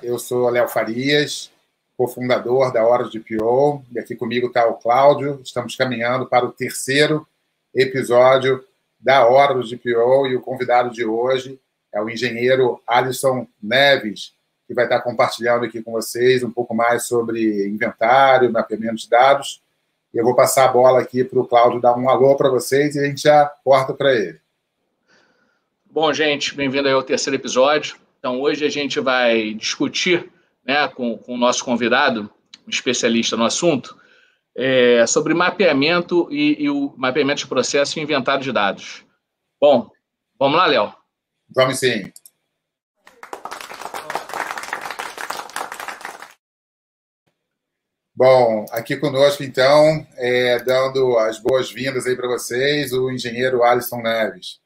Eu sou Léo Farias, cofundador da Horus DPO, e aqui comigo está o Cláudio. Estamos caminhando para o terceiro episódio da Horus DPO, e o convidado de hoje é o engenheiro Alisson Neves, que vai estar compartilhando aqui com vocês um pouco mais sobre inventário, mapeamento de dados. Eu vou passar a bola aqui para o Cláudio dar um alô para vocês e a gente já corta para ele. Bom, gente, bem-vindo aí ao terceiro episódio. Então, hoje a gente vai discutir, né, com o nosso convidado, um especialista no assunto, sobre mapeamento e o mapeamento de processo e inventário de dados. Bom, vamos lá, Léo? Vamos sim. Bom, aqui conosco, então, dando as boas-vindas aí para vocês, o engenheiro Alisson Neves.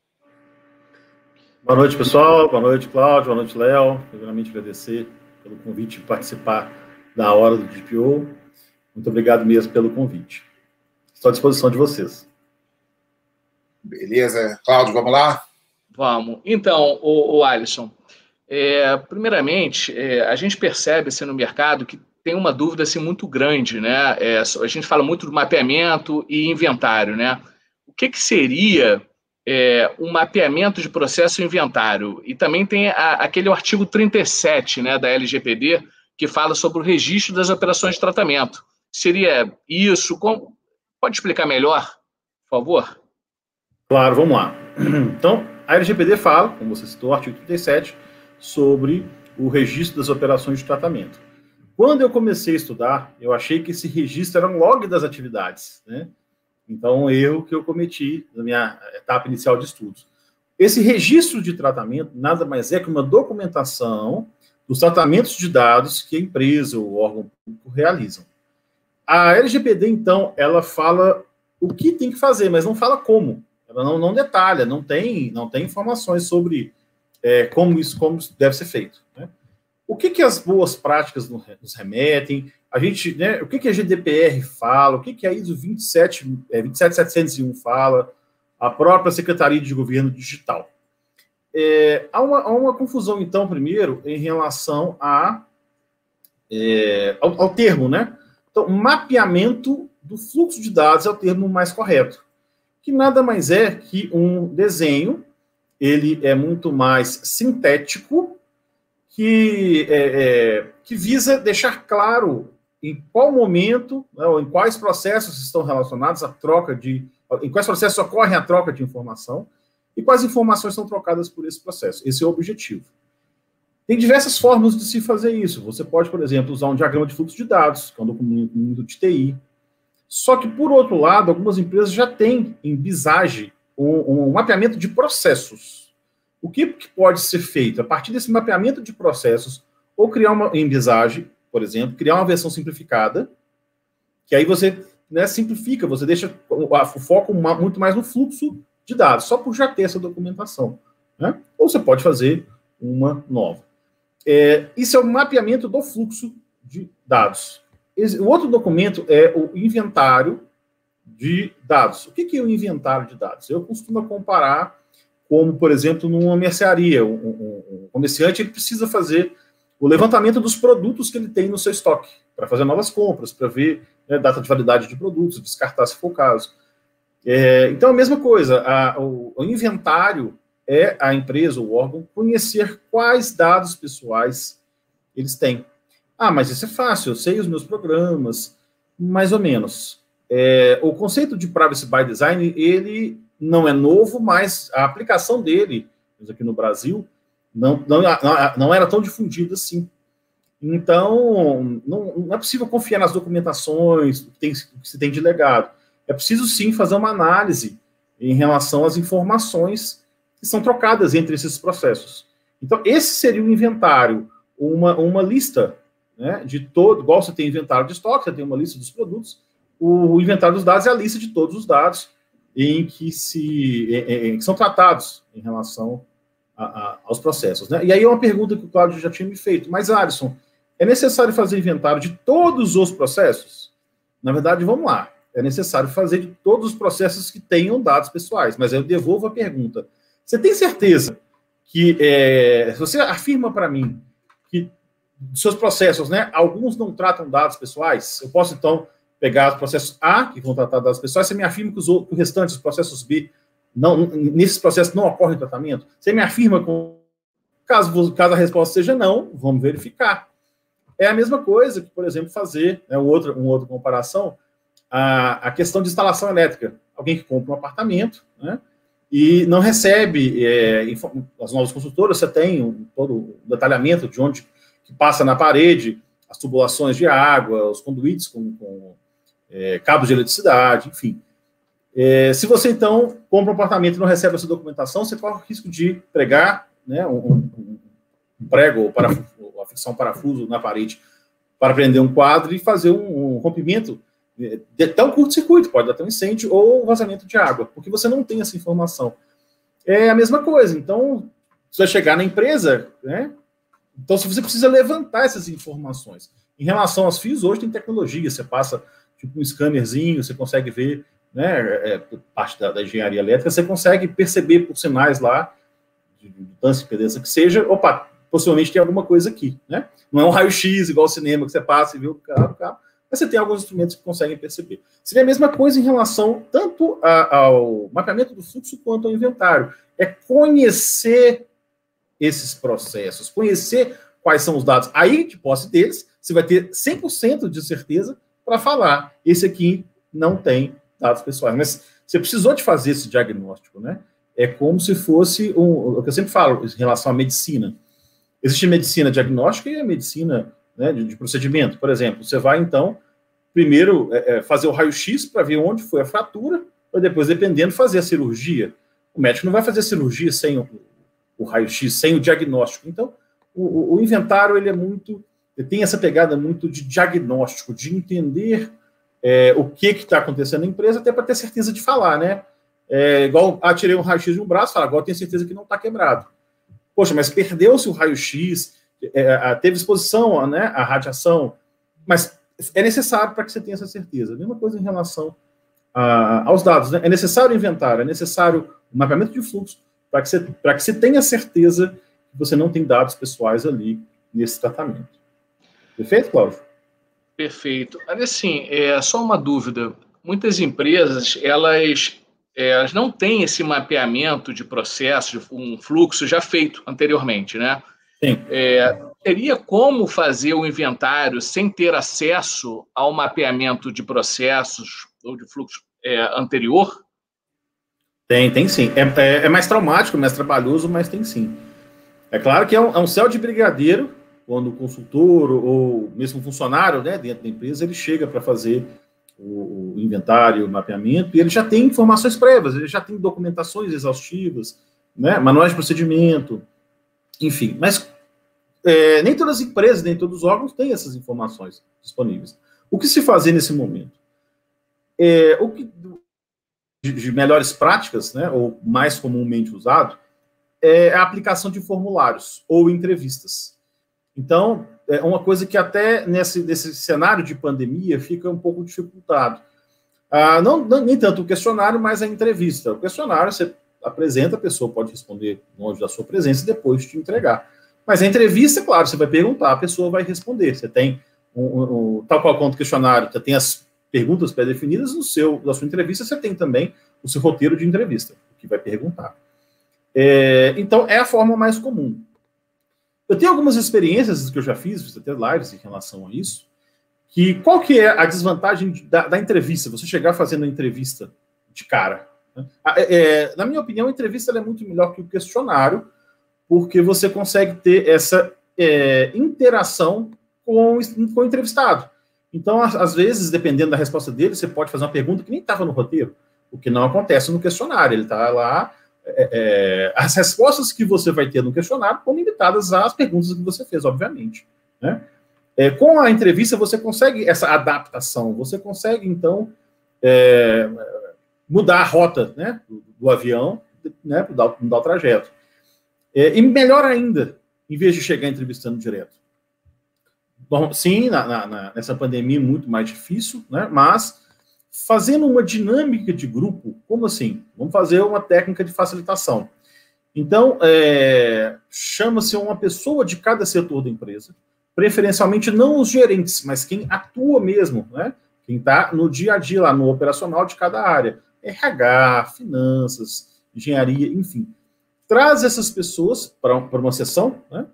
Boa noite, pessoal. Boa noite, Cláudio. Boa noite, Léo. Primeiramente, agradecer pelo convite de participar da Hora do DPO. Muito obrigado mesmo pelo convite. Estou à disposição de vocês. Beleza. Cláudio, vamos lá? Vamos. Então, o Alisson, primeiramente, a gente percebe assim, no mercado que tem uma dúvida assim, muito grande, né? A gente fala muito do mapeamento e inventário, né? O que seria um mapeamento de processo e inventário? E também tem aquele artigo 37, né, da LGPD, que fala sobre o registro das operações de tratamento. Seria isso? Pode explicar melhor, por favor? Claro, vamos lá. Então, a LGPD fala, como você citou, o artigo 37, sobre o registro das operações de tratamento. Quando eu comecei a estudar, eu achei que esse registro era um log das atividades, né? Então, erro que eu cometi na minha etapa inicial de estudos. Esse registro de tratamento nada mais é que uma documentação dos tratamentos de dados que a empresa ou o órgão público realizam. A LGPD, então, ela fala o que tem que fazer, mas não fala como. Ela não detalha, não tem informações sobre como isso deve ser feito, né? O que as boas práticas nos remetem? A gente, né, o que a GDPR fala? O que a ISO 27701 fala? A própria Secretaria de Governo Digital. Há uma confusão, então, primeiro, em relação ao termo, né? Então, mapeamento do fluxo de dados é o termo mais correto, que nada mais é que um desenho. Ele é muito mais sintético, que visa deixar claro em qual momento, né, ou em quais processos estão relacionados à troca em quais processos ocorre a troca de informação e quais informações são trocadas por esse processo. Esse é o objetivo. Tem diversas formas de se fazer isso. Você pode, por exemplo, usar um diagrama de fluxo de dados, que é um documento de TI. Só que, por outro lado, algumas empresas já têm em Visage um mapeamento de processos. O que pode ser feito? A partir desse mapeamento de processos, ou criar em Visage, por exemplo, criar uma versão simplificada, que aí você, né, simplifica, você deixa o foco muito mais no fluxo de dados, só por já ter essa documentação, né? Ou você pode fazer uma nova. Isso é o mapeamento do fluxo de dados. O outro documento é o inventário de dados. O que é o inventário de dados? Eu costumo comparar como, por exemplo, numa mercearia. Um comerciante ele precisa fazer o levantamento dos produtos que ele tem no seu estoque, para fazer novas compras, para ver, né, data de validade de produtos, descartar se for o caso. Então, a mesma coisa, o inventário é a empresa, o órgão, conhecer quais dados pessoais eles têm. Mas isso é fácil, eu sei os meus programas, mais ou menos. O conceito de Privacy by Design, ele não é novo, mas a aplicação dele, aqui no Brasil, não era tão difundida assim. Então, não é possível confiar nas documentações que se tem de legado. É preciso, sim, fazer uma análise em relação às informações que são trocadas entre esses processos. Então, esse seria o inventário, uma lista, né, de todo, igual você tem inventário de estoque, você tem uma lista dos produtos, o inventário dos dados é a lista de todos os dados que são tratados em relação aos processos, né? E aí é uma pergunta que o Cláudio já tinha me feito, mas, Alisson, é necessário fazer inventário de todos os processos? Na verdade, vamos lá, é necessário fazer de todos os processos que tenham dados pessoais, mas aí eu devolvo a pergunta. Você tem certeza que se você afirma para mim que seus processos, né, alguns não tratam dados pessoais, eu posso, então, pegar os processos A, que vão tratar dados pessoais, você me afirma que os restantes, os processos B, nesses processos não ocorre tratamento? Você me afirma com... Caso a resposta seja não, vamos verificar. É a mesma coisa que, por exemplo, fazer, né, uma outra comparação, a questão de instalação elétrica. Alguém que compra um apartamento, né, e não recebe as novas construtoras, você tem todo o detalhamento de onde que passa na parede, as tubulações de água, os conduítes com cabos de eletricidade, enfim. Se você, então, compra um apartamento e não recebe essa documentação, você corre o risco de pregar, né, um prego ou parafuso, a fixar um parafuso na parede para prender um quadro e fazer um rompimento de tão curto-circuito, pode dar até um incêndio ou um vazamento de água, porque você não tem essa informação. É a mesma coisa. Então, você vai chegar na empresa, né? Então, se você precisa levantar essas informações. Em relação aos fios, hoje tem tecnologia, você passa tipo um scannerzinho, você consegue ver, né, parte da engenharia elétrica, você consegue perceber por sinais lá, de distância, impedância que seja, opa, possivelmente tem alguma coisa aqui, né? Não é um raio-x igual ao cinema que você passa e vê o carro, mas você tem alguns instrumentos que conseguem perceber. Seria a mesma coisa em relação tanto ao mapeamento do fluxo quanto ao inventário. É conhecer esses processos, conhecer quais são os dados. Aí, de posse deles, você vai ter 100% de certeza para falar, esse aqui não tem dados pessoais. Mas você precisou de fazer esse diagnóstico, né? É como se fosse o que eu sempre falo em relação à medicina. Existe medicina diagnóstica e a medicina, né, de procedimento. Por exemplo, você vai, então, primeiro fazer o raio-x para ver onde foi a fratura, para depois, dependendo, fazer a cirurgia. O médico não vai fazer a cirurgia sem o raio-x, sem o diagnóstico. Então, o inventário, ele tem essa pegada muito de diagnóstico, de entender o que está acontecendo na empresa, até para ter certeza de falar, né? Igual, tirei um raio-x de um braço, agora tenho certeza que não está quebrado. Poxa, mas perdeu-se o raio-x, teve exposição, né, à radiação, mas é necessário para que você tenha essa certeza. A mesma coisa em relação aos dados, né? É necessário inventário, é necessário o mapeamento de fluxo para que você tenha certeza que você não tem dados pessoais ali nesse tratamento. Perfeito, Cláudio? Perfeito. Assim, só uma dúvida. Muitas empresas, elas não têm esse mapeamento de processo, um fluxo já feito anteriormente, né? Sim. Teria como fazer o inventário sem ter acesso ao mapeamento de processos ou de fluxo anterior? Tem sim. É mais traumático, mais trabalhoso, mas tem sim. É claro que é um céu de brigadeiro quando o consultor ou mesmo funcionário, né, dentro da empresa, ele chega para fazer o inventário, o mapeamento, e ele já tem informações prévias, ele já tem documentações exaustivas, né, manuais de procedimento, enfim. Mas nem todas as empresas, nem todos os órgãos têm essas informações disponíveis. O que se fazer nesse momento? De melhores práticas, né, ou mais comumente usado, é a aplicação de formulários ou entrevistas. Então, é uma coisa que até nesse cenário de pandemia fica um pouco dificultado. Nem tanto o questionário, mas a entrevista. O questionário, você apresenta, a pessoa pode responder longe da sua presença e depois te entregar. Mas a entrevista, claro, você vai perguntar, a pessoa vai responder. Você tem, tal qual quanto o questionário, você tem as perguntas pré-definidas, na sua entrevista você tem também o seu roteiro de entrevista, que vai perguntar. Então, é a forma mais comum. Eu tenho algumas experiências que eu já fiz até lives em relação a isso, qual que é a desvantagem da entrevista, você chegar fazendo a entrevista de cara? Né? Na minha opinião, a entrevista é muito melhor que o questionário, porque você consegue ter essa interação com o entrevistado. Então, às vezes, dependendo da resposta dele, você pode fazer uma pergunta que nem estava no roteiro, o que não acontece no questionário. Ele está lá, as respostas que você vai ter no questionário estão limitadas às perguntas que você fez, obviamente. Né? Com a entrevista, você consegue essa adaptação, você consegue, então, mudar a rota, né, do avião, né, mudar o trajeto. E melhor ainda, em vez de chegar entrevistando direto. Bom, sim, nessa pandemia é muito mais difícil, né, mas fazendo uma dinâmica de grupo, como assim? Vamos fazer uma técnica de facilitação. Então, chama-se uma pessoa de cada setor da empresa, preferencialmente não os gerentes, mas quem atua mesmo, né? Quem está no dia a dia, lá no operacional de cada área. RH, finanças, engenharia, enfim. Traz essas pessoas para uma sessão, né?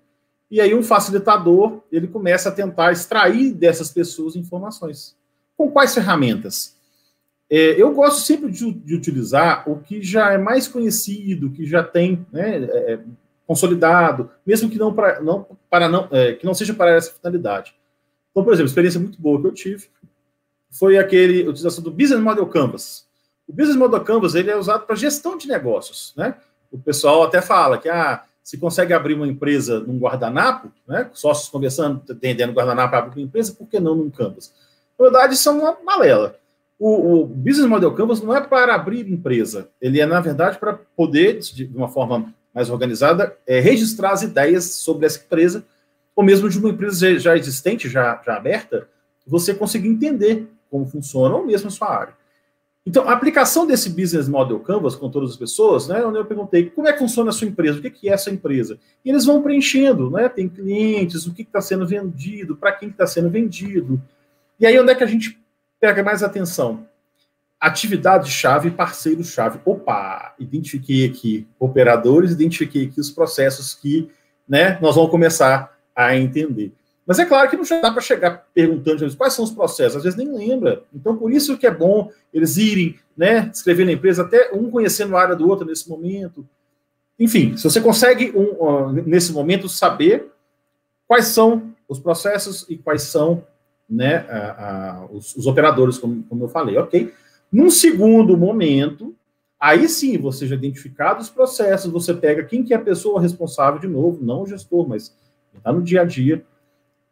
E aí um facilitador, ele começa a tentar extrair dessas pessoas informações. Com quais ferramentas? Eu gosto sempre de utilizar o que já é mais conhecido, que já tem, né, consolidado, mesmo que que não seja para essa finalidade. Então, por exemplo, experiência muito boa que eu tive foi a utilização do Business Model Canvas. O Business Model Canvas ele é usado para gestão de negócios, né? O pessoal até fala que se consegue abrir uma empresa num guardanapo, né? Sócios conversando, entendendo guardanapo para abrir uma empresa, por que não num Canvas? Na verdade, isso é uma balela. O Business Model Canvas não é para abrir empresa, ele é, na verdade, para poder, de uma forma mais organizada, registrar as ideias sobre essa empresa, ou mesmo de uma empresa já existente, já aberta, você conseguir entender como funciona, ou mesmo a sua área. Então, a aplicação desse Business Model Canvas com todas as pessoas, né, onde eu perguntei como é que funciona a sua empresa, o que é essa empresa? E eles vão preenchendo, né, tem clientes, o que está sendo vendido, para quem está sendo vendido. E aí, onde é que a gente pega mais atenção? Atividade-chave, parceiro-chave. Opa, identifiquei aqui operadores, identifiquei aqui os processos que, né, nós vamos começar a entender. Mas é claro que não dá para chegar perguntando quais são os processos, às vezes nem lembra. Então, por isso que é bom eles irem, né, escrever na empresa, até um conhecendo a área do outro nesse momento. Enfim, se você consegue, nesse momento, saber quais são os processos e quais são, né, os operadores, como eu falei, ok? Num segundo momento, aí sim, você já identificado os processos, você pega quem que é a pessoa responsável, de novo, não o gestor, mas está no dia a dia,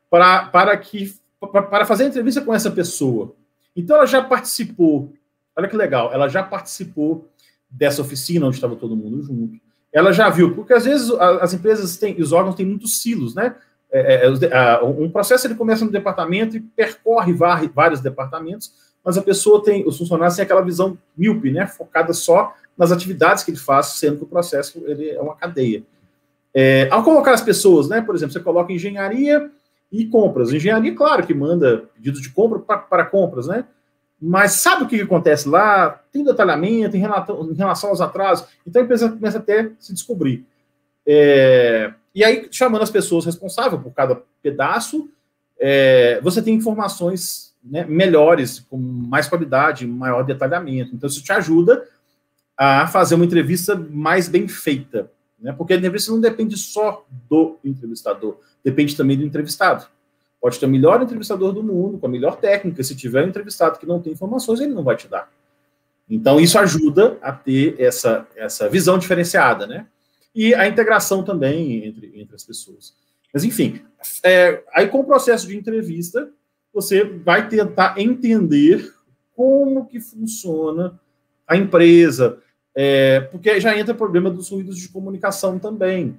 para fazer a entrevista com essa pessoa. Então, ela já participou, olha que legal, ela já participou dessa oficina onde estava todo mundo junto. Ela já viu, porque às vezes as empresas os órgãos têm muitos silos, né? Um processo ele começa no departamento e percorre vários departamentos, mas a pessoa os funcionários têm aquela visão míope, né? Focada só nas atividades que ele faz, sendo que o processo ele é uma cadeia. Ao colocar as pessoas, né? Por exemplo, você coloca engenharia e compras. Engenharia, claro, que manda pedidos de compra para compras, né? Mas sabe o que acontece lá? Tem detalhamento em relação aos atrasos. Então a empresa começa até a se descobrir. E aí, chamando as pessoas responsáveis por cada pedaço, você tem informações, né, melhores, com mais qualidade, maior detalhamento. Então, isso te ajuda a fazer uma entrevista mais bem feita, né? Porque a entrevista não depende só do entrevistador, depende também do entrevistado. Pode ter o melhor entrevistador do mundo, com a melhor técnica. Se tiver um entrevistado que não tem informações, ele não vai te dar. Então, isso ajuda a ter essa visão diferenciada, né? E a integração também entre as pessoas. Mas, enfim, aí com o processo de entrevista, você vai tentar entender como que funciona a empresa, porque já entra o problema dos ruídos de comunicação também.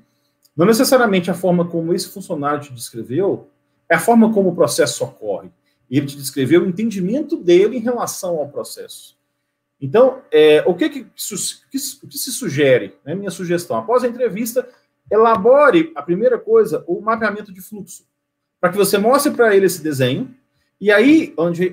Não necessariamente a forma como esse funcionário te descreveu, é a forma como o processo ocorre. Ele te descreveu o entendimento dele em relação ao processo. Então, o que se sugere, né, minha sugestão? Após a entrevista, elabore, a primeira coisa, o mapeamento de fluxo, para que você mostre para ele esse desenho, e aí, onde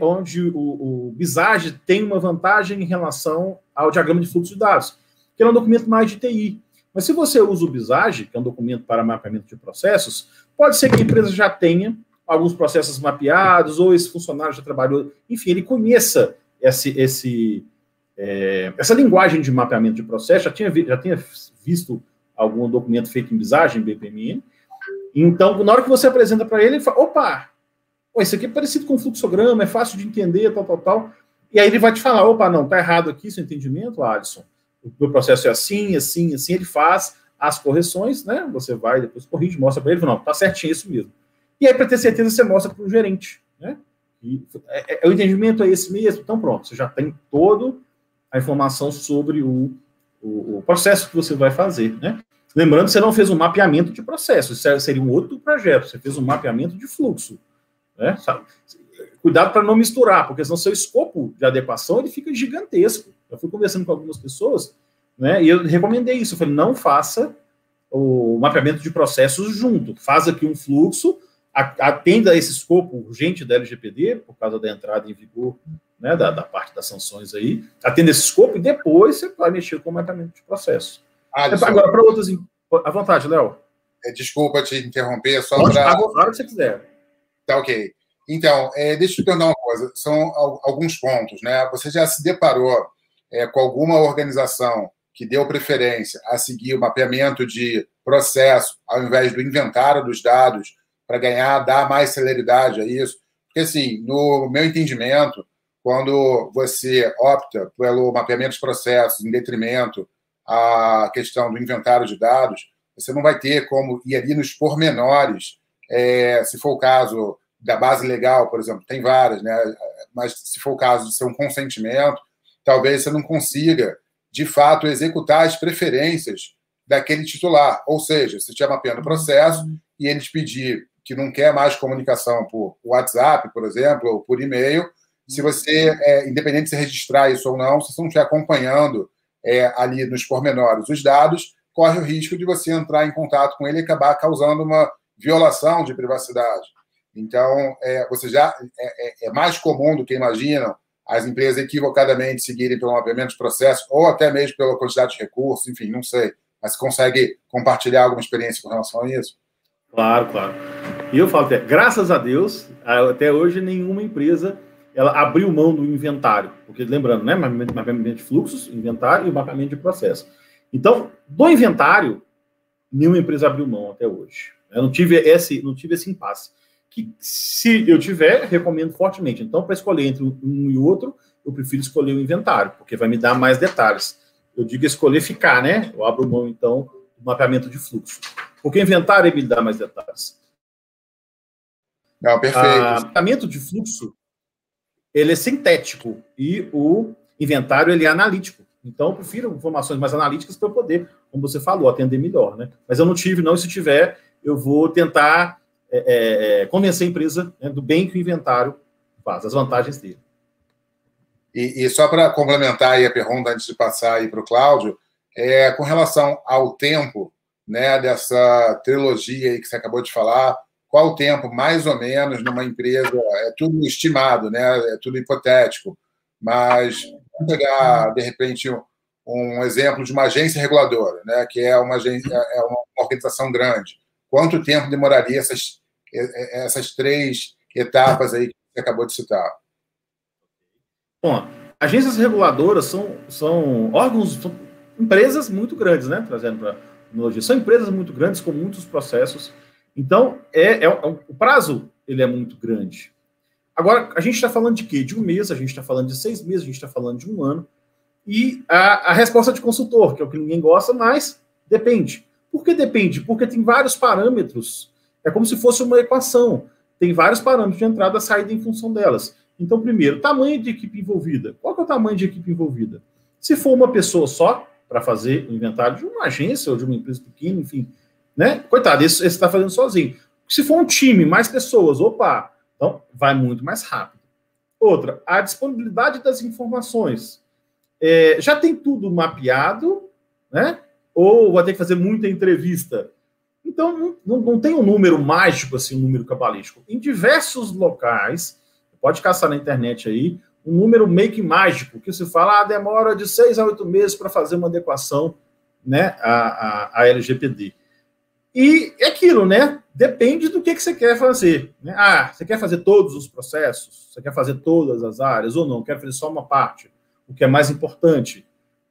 o Visage tem uma vantagem em relação ao diagrama de fluxo de dados, que é um documento mais de TI. Mas se você usa o Visage, que é um documento para mapeamento de processos, pode ser que a empresa já tenha alguns processos mapeados, ou esse funcionário já trabalhou, enfim, ele conheça essa linguagem de mapeamento de processo, já tinha visto algum documento feito em Visage, em BPMN. Então, na hora que você apresenta para ele fala, opa, isso aqui é parecido com um fluxograma, é fácil de entender, tal. E aí ele vai te falar, opa, não, tá errado aqui seu entendimento, Alisson. O meu processo é assim, ele faz as correções, né? Você vai, depois corrige, mostra para ele, não, tá certinho, isso mesmo. E aí, para ter certeza, você mostra para o gerente, né? O entendimento é esse mesmo, então pronto, você já tem toda a informação sobre o processo que você vai fazer, né? Lembrando que você não fez um mapeamento de processo, isso seria um outro projeto, você fez um mapeamento de fluxo, né? Sabe? Cuidado para não misturar, porque senão seu escopo de adequação ele fica gigantesco. Eu fui conversando com algumas pessoas, né? E eu recomendei isso. Eu falei, não faça o mapeamento de processos junto. Faz aqui um fluxo, atenda a esse escopo urgente da LGPD, por causa da entrada em vigor, né, da parte das sanções aí, atenda esse escopo e depois você vai mexer com o mapeamento de processo. Agora, para outras... À vontade, Léo. Desculpa te interromper, só para... A hora que você quiser. Tá ok. Então, deixa eu te perguntar uma coisa. São alguns pontos, né? Você já se deparou com alguma organização que deu preferência a seguir o mapeamento de processo ao invés do inventário dos dados para dar mais celeridade a isso? Porque, assim, no meu entendimento, quando você opta pelo mapeamento de processos em detrimento à questão do inventário de dados, você não vai ter como ir ali nos pormenores, se for o caso da base legal, por exemplo, tem várias, né? Mas se for o caso de ser um consentimento, talvez você não consiga, de fato, executar as preferências daquele titular. Ou seja, se estiver mapeando o processo e ele te pedir que não quer mais comunicação por WhatsApp, por exemplo, ou por e-mail, se você, independente de se registrar isso ou não, se você não estiver acompanhando ali nos pormenores os dados, corre o risco de você entrar em contato com ele e acabar causando uma violação de privacidade. Então, você já é mais comum do que imaginam as empresas equivocadamente seguirem pelo mapeamento de processo ou até mesmo pela quantidade de recursos, enfim, não sei. Mas você consegue compartilhar alguma experiência com relação a isso? Claro, claro. E eu falo, graças a Deus, até hoje nenhuma empresa ela abriu mão do inventário. Porque, lembrando, né, mapeamento de fluxos, inventário e mapeamento de processo. Então, do inventário, nenhuma empresa abriu mão até hoje. Eu não tive esse impasse. Que, se eu tiver, recomendo fortemente. Então, para escolher entre um e outro, eu prefiro escolher o inventário, porque vai me dar mais detalhes. Eu digo escolher ficar, né? Eu abro mão, então, do mapeamento de fluxo. Porque o inventário me dá mais detalhes. Não, perfeito. O mapeamento de fluxo, ele é sintético e o inventário, ele é analítico. Então, eu prefiro informações mais analíticas para eu poder, como você falou, atender melhor, né? Mas eu não tive, não. E se tiver, eu vou tentar convencer a empresa, né, do bem que o inventário faz, as vantagens dele. E só para complementar aí a pergunta, antes de passar aí para o Cláudio, com relação ao tempo, né, dessa trilogia aí que você acabou de falar, qual o tempo, mais ou menos, numa empresa? É tudo estimado, né? É tudo hipotético, mas vamos pegar, de repente, um exemplo de uma agência reguladora, né, que é uma organização grande. Quanto tempo demoraria essas três etapas aí que você acabou de citar? Bom, agências reguladoras são órgãos, são empresas muito grandes, né? Trazendo para a tecnologia. São empresas muito grandes, com muitos processos. Então, o prazo ele é muito grande. Agora, a gente está falando de quê? De um mês, a gente está falando de 6 meses, a gente está falando de 1 ano. E a resposta de consultor, que é o que ninguém gosta, mas depende. Por que depende? Porque tem vários parâmetros. É como se fosse uma equação. Tem vários parâmetros de entrada e saída em função delas. Então, primeiro, tamanho de equipe envolvida. Qual que é o tamanho de equipe envolvida? Se for uma pessoa só, para fazer o inventário de uma agência ou de uma empresa pequena, enfim, né? Coitado, esse está fazendo sozinho. Se for um time, mais pessoas, opa, então vai muito mais rápido. Outra, a disponibilidade das informações. Já tem tudo mapeado, né? Ou vai ter que fazer muita entrevista? Então, não tem um número mágico, assim, um número cabalístico. Em diversos locais, pode caçar na internet aí, um número meio que mágico, que se fala, demora de 6 a 8 meses para fazer uma adequação, né, à LGPD. E é aquilo, né? Depende do que você quer fazer. Né? Você quer fazer todos os processos? Você quer fazer todas as áreas? Ou não? Quer fazer só uma parte? O que é mais importante?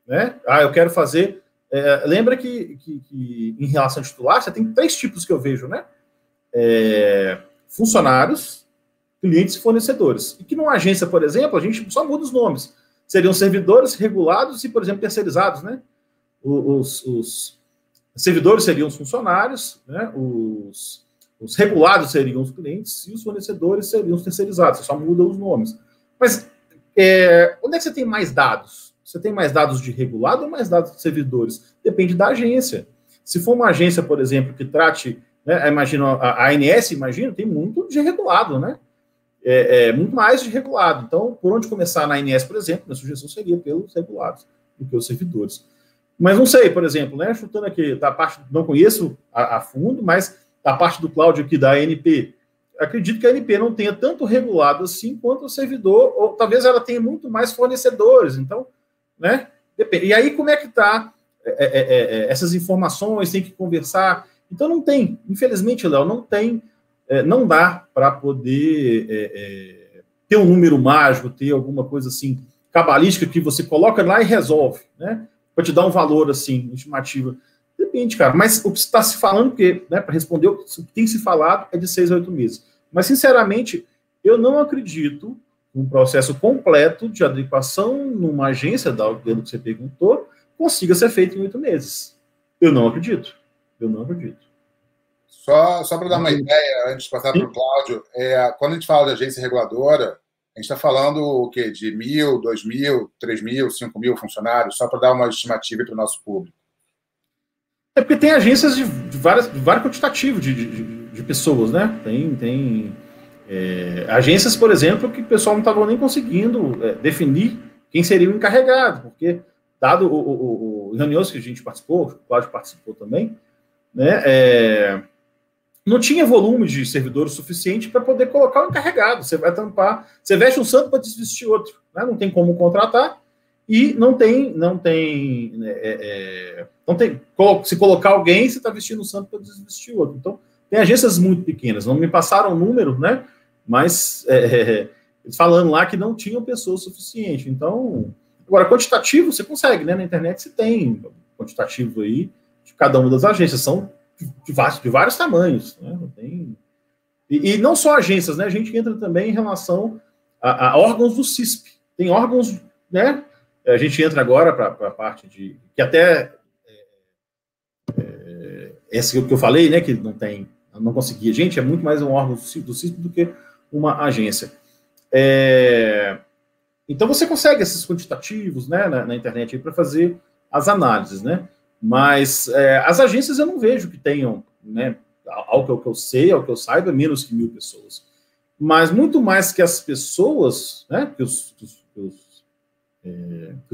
Né? Eu quero fazer... lembra que em relação ao titular, você tem 3 tipos que eu vejo, né? Funcionários, clientes e fornecedores. E que numa agência, por exemplo, a gente só muda os nomes. Seriam servidores regulados e, por exemplo, terceirizados, né? Os servidores seriam os funcionários, né? Os regulados seriam os clientes e os fornecedores seriam os terceirizados. Você só muda os nomes. Mas onde é que você tem mais dados? Você tem mais dados de regulado ou mais dados de servidores? Depende da agência. Se for uma agência, por exemplo, que trate, né, imagina a ANS, tem muito de regulado, né? Muito mais de regulado. Então, por onde começar na ANS, por exemplo, minha sugestão seria pelos regulados do que os servidores. Mas não sei, por exemplo, né, chutando aqui, da parte, não conheço a fundo, mas da parte do Cláudio aqui, da ANP, acredito que a ANP não tenha tanto regulado assim quanto o servidor, ou talvez ela tenha muito mais fornecedores, então, né, depende. E aí como é que está essas informações, tem que conversar, então não tem, infelizmente, Léo, não tem, não dá para poder ter um número mágico, ter alguma coisa assim, cabalística, que você coloca lá e resolve, né, para te dar um valor, assim, estimativa. Depende, cara, mas o que está se falando, porque, né, para responder, o que tem se falado é de 6 a 8 meses. Mas, sinceramente, eu não acredito num processo completo de adequação numa agência, dentro que você perguntou, consiga ser feito em 8 meses. Eu não acredito. Eu não acredito. Só para dar uma ideia, antes de passar para o Cláudio, quando a gente fala de agência reguladora, a gente está falando o quê? De 1.000, 2.000, 3.000, 5.000 funcionários, só para dar uma estimativa para o nosso público. É porque tem agências de vários quantitativos de pessoas, né? Tem agências, por exemplo, que o pessoal não estava nem conseguindo definir quem seria o encarregado, porque, dado o reuniões que a gente participou, o Cláudio participou também, né? Não tinha volume de servidores suficiente para poder colocar o encarregado. Você vai tampar, você veste um santo para desvestir outro, né? Não tem como contratar e não tem se colocar alguém, você está vestindo um santo para desvestir outro. Então, tem agências muito pequenas. Não me passaram o número, né? Mas eles falando lá que não tinham pessoas suficientes. Então, agora, quantitativo você consegue, né? Na internet você tem quantitativo aí de cada uma das agências. São de vários tamanhos, né? E não só agências, né? A gente entra também em relação a órgãos do CISP. Tem órgãos, né? A gente entra agora para a parte de que até esse que eu falei, né? Que não conseguia. Gente, é muito mais um órgão do CISP do que uma agência. Então você consegue esses quantitativos, né? Na internet para fazer as análises, né? Mas as agências eu não vejo que tenham, né, ao que eu sei, ao que eu saiba, menos que 1.000 pessoas. Mas muito mais que as pessoas, né, que os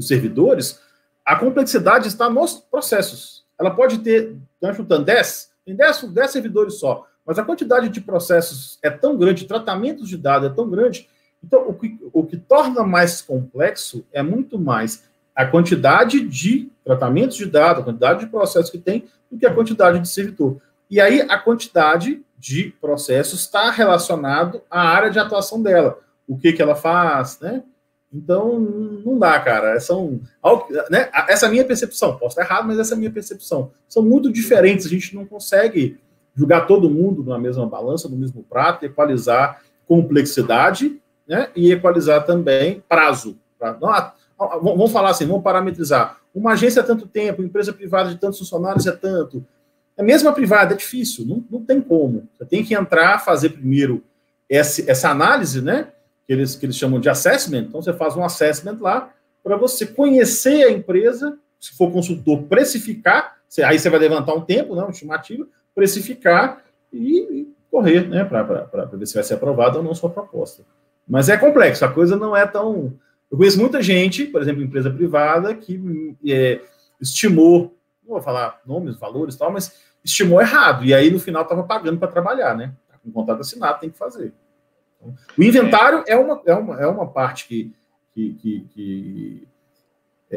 servidores, a complexidade está nos processos. Ela pode ter, chutando 10, tem 10 servidores só, mas a quantidade de processos é tão grande, tratamentos de dados é tão grande, então o que torna mais complexo é muito mais a quantidade de tratamentos de dados, a quantidade de processos que tem, do que a quantidade de servidor. E aí, a quantidade de processos está relacionado à área de atuação dela. O que ela faz, né? Então, não dá, cara. Né? Essa é a minha percepção. Posso estar errado, mas essa é a minha percepção. São muito diferentes. A gente não consegue jogar todo mundo na mesma balança, no mesmo prato, equalizar complexidade, né? E equalizar também prazo. Vamos falar assim, vamos parametrizar. Uma agência é tanto tempo, empresa privada de tantos funcionários é tanto. A mesma privada é difícil, não tem como. Você tem que entrar, fazer primeiro essa análise, né? Que eles chamam de assessment. Então, você faz um assessment lá para você conhecer a empresa, se for consultor, precificar. Aí você vai levantar um tempo, né? Uma estimativa, precificar e correr, né? Para ver se vai ser aprovada ou não sua proposta. Mas é complexo, a coisa não é tão... Eu conheço muita gente, por exemplo, empresa privada, que estimou, não vou falar nomes, valores e tal, mas estimou errado. E aí, no final, estava pagando para trabalhar, né? Com um contrato assinado, tem que fazer. Então, o inventário é uma parte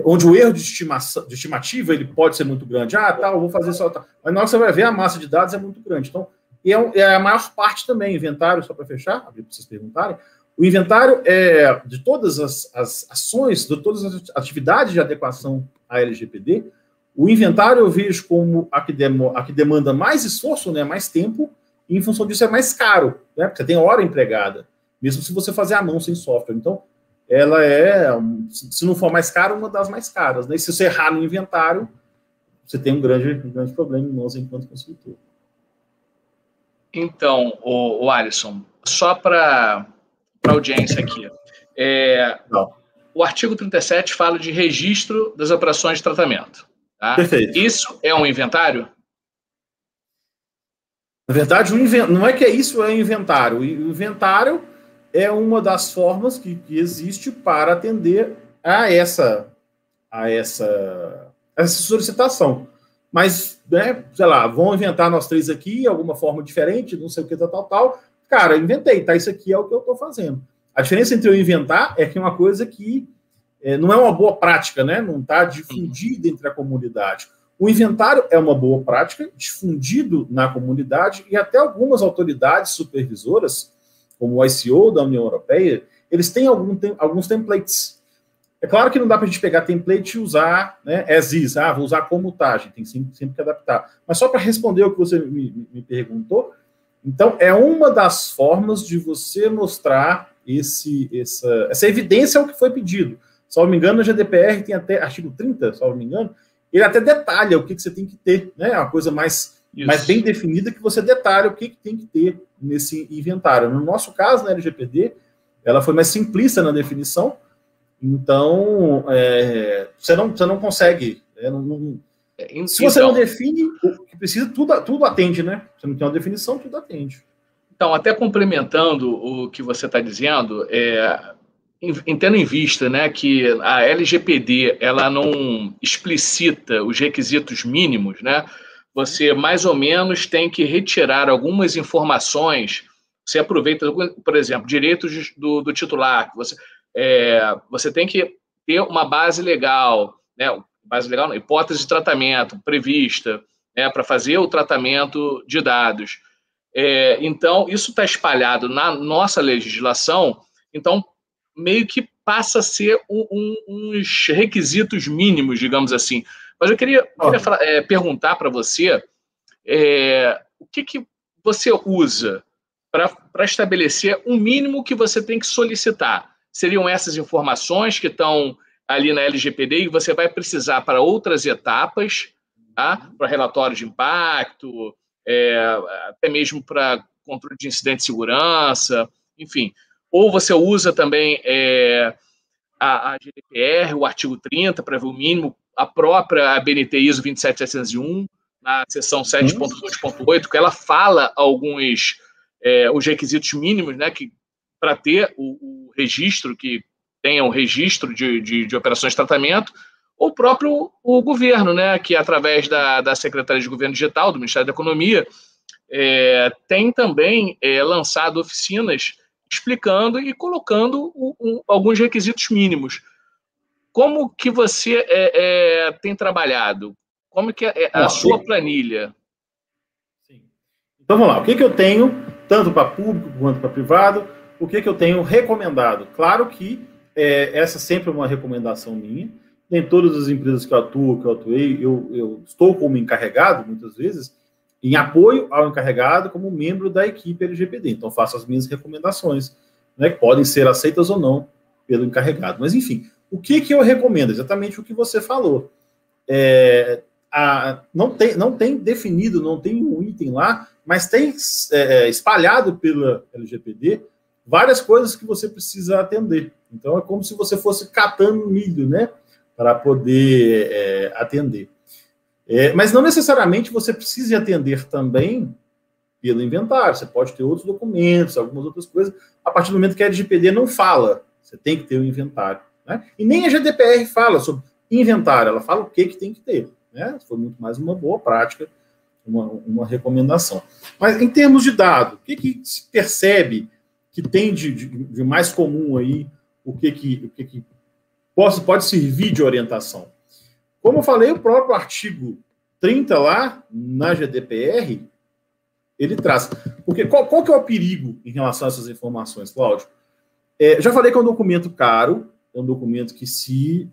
onde o erro de estimativa ele pode ser muito grande. Eu vou fazer só... Mas na hora que você vai ver, a massa de dados é muito grande. Então, é a maior parte também, inventário, só para fechar, abrir para vocês perguntarem, o inventário é de todas as ações, de todas as atividades de adequação à LGPD, o inventário eu vejo como a que demanda mais esforço, né, mais tempo, e em função disso é mais caro, né, porque você tem hora empregada, mesmo se você fazer à mão sem software. Então, ela se não for mais cara, uma das mais caras, né? E se você errar no inventário, você tem um grande problema em nós enquanto consultor. Então, o Alisson, só para a audiência aqui. O artigo 37 fala de registro das operações de tratamento. Tá? Perfeito. Isso é um inventário? Na verdade, não é que isso é inventário. O inventário é uma das formas que existe para atender a essa essa solicitação. Mas, né, sei lá, vão inventar nós três aqui, alguma forma diferente, não sei o que, tal. Cara, inventei, tá? Isso aqui é o que eu estou fazendo. A diferença entre eu inventar é que é uma coisa que não é uma boa prática, né? Não está difundida entre a comunidade. O inventário é uma boa prática, difundido na comunidade, e até algumas autoridades supervisoras, como o ICO da União Europeia, eles têm alguns templates. É claro que não dá para a gente pegar template e usar, né, as is, vou usar como mutagem, tem sempre que adaptar. Mas só para responder o que você me perguntou, então é uma das formas de você mostrar essa evidência ao que foi pedido. Se não me engano, a GDPR tem até artigo 30, se não me engano, ele até detalha o que você tem que ter, né? Uma coisa mais bem definida, que você detalha o que tem que ter nesse inventário. No nosso caso, na LGPD, ela foi mais simplista na definição, então você não consegue. Se você não define o que precisa, tudo atende, né? Você não tem uma definição, tudo atende. Então, até complementando o que você está dizendo, tendo em vista, né, que a LGPD ela não explicita os requisitos mínimos, né? Você mais ou menos tem que retirar algumas informações. Você aproveita, por exemplo, direitos do titular. Você tem que ter uma base legal, né? Base legal, não, hipótese de tratamento prevista, né, para fazer o tratamento de dados. Então, isso está espalhado na nossa legislação. Então, meio que passa a ser uns requisitos mínimos, digamos assim. Mas eu queria perguntar para você o que você usa para estabelecer um mínimo que você tem que solicitar. Seriam essas informações que estão ali na LGPD e você vai precisar para outras etapas, tá? Para relatório de impacto, até mesmo para controle de incidente de segurança, enfim. Ou você usa também a GDPR, o artigo 30, para ver o mínimo, a própria ABNT ISO 27701, na seção 7.2.8, que ela fala alguns os requisitos mínimos, né, para ter o registro, que tenha um registro de operações de tratamento, ou o próprio governo, né, que através da Secretaria de Governo Digital, do Ministério da Economia, tem também lançado oficinas explicando e colocando alguns requisitos mínimos. Como que você tem trabalhado? Como que é a sua planilha? Sim. Então, vamos lá. O que eu tenho, tanto para público quanto para privado, o que eu tenho recomendado? Claro que essa sempre é uma recomendação minha. Nem todas as empresas que eu atuei, eu estou como encarregado, muitas vezes, em apoio ao encarregado como membro da equipe LGPD. Então, faço as minhas recomendações, né, que podem ser aceitas ou não pelo encarregado. Mas, enfim, o que eu recomendo? Exatamente o que você falou. Não tem definido, não tem um item lá, mas tem espalhado pela LGPD várias coisas que você precisa atender. Então, é como se você fosse catando milho, né, para poder atender. Mas não necessariamente você precisa atender também pelo inventário. Você pode ter outros documentos, algumas outras coisas. A partir do momento que a LGPD não fala, você tem que ter o inventário, né? E nem a GDPR fala sobre inventário, ela fala o que tem que ter, né? Foi muito mais uma boa prática, uma recomendação. Mas em termos de dado, o que se percebe que tem de mais comum aí, o que pode servir de orientação? Como eu falei, o próprio artigo 30 lá, na GDPR, ele traz. Porque qual que é o perigo em relação a essas informações, Cláudio? Já falei que é um documento caro, é um documento que se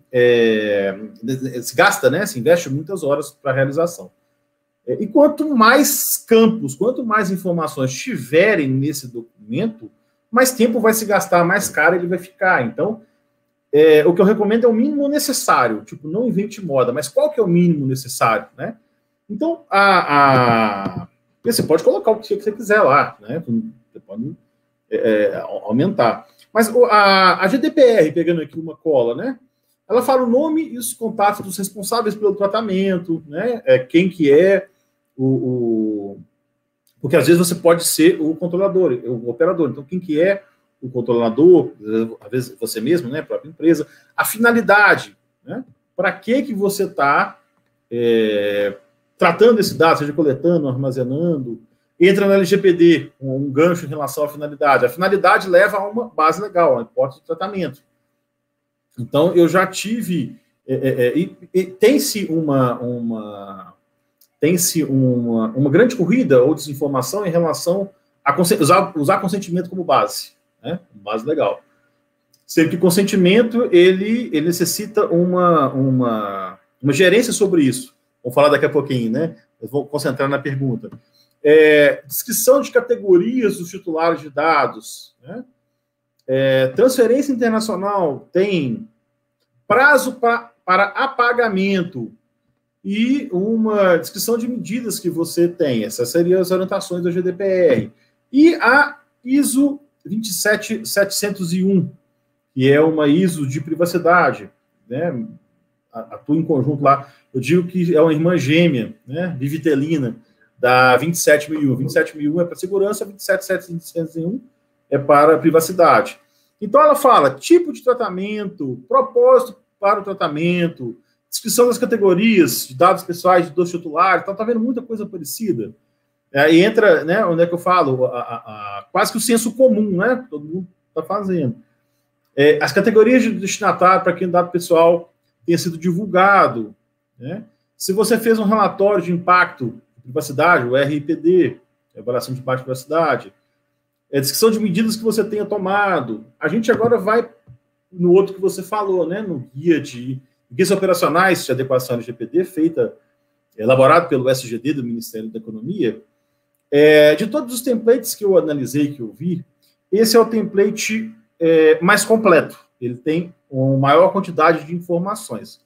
gasta, né? Se investe muitas horas para a realização. E quanto mais campos, quanto mais informações tiverem nesse documento, mais tempo vai se gastar, mais caro ele vai ficar. Então, o que eu recomendo é o mínimo necessário. Tipo, não invente moda, mas qual que é o mínimo necessário, né? Então, você pode colocar o que você quiser lá, né? Você pode aumentar. Mas a GDPR, pegando aqui uma cola, né? Ela fala o nome e os contatos dos responsáveis pelo tratamento, né? Quem que é porque às vezes você pode ser o controlador, o operador. Então, quem que é o controlador, às vezes você mesmo, né, a própria empresa, a finalidade, né, para que você está tratando esse dado, seja coletando, armazenando, entra no LGPD, um gancho em relação à finalidade. A finalidade leva a uma base legal, a hipótese de tratamento. Então, eu já tive... tem-se uma grande corrida ou desinformação em relação a usar consentimento como base, né? Base legal. Sempre que consentimento, ele necessita uma gerência sobre isso. Vamos falar daqui a pouquinho, né? Eu vou concentrar na pergunta. Descrição de categorias dos titulares de dados, né? Transferência internacional tem prazo para apagamento e uma descrição de medidas que você tem. Essas seriam as orientações do GDPR. E a ISO 27701, que é uma ISO de privacidade, né? Atua em conjunto lá. Eu digo que é uma irmã gêmea, né? Bivitelina, da 27001. 27001 é para segurança, 27701 é para privacidade. Então, ela fala tipo de tratamento, propósito para o tratamento, descrição das categorias de dados pessoais dos titulares, então está vendo muita coisa parecida. Aí entra, né, onde é que eu falo, quase que o senso comum, né? Todo mundo está fazendo. As categorias de destinatário para quem o dado pessoal tenha sido divulgado, né? Se você fez um relatório de impacto de privacidade, o RIPD, avaliação de impacto de privacidade, descrição de medidas que você tenha tomado. A gente agora vai no outro que você falou, né? No guias operacionais de adequação ao LGPD, elaborado pelo SGD do Ministério da Economia. De todos os templates que eu analisei, que eu vi, esse é o template mais completo. Ele tem uma maior quantidade de informações.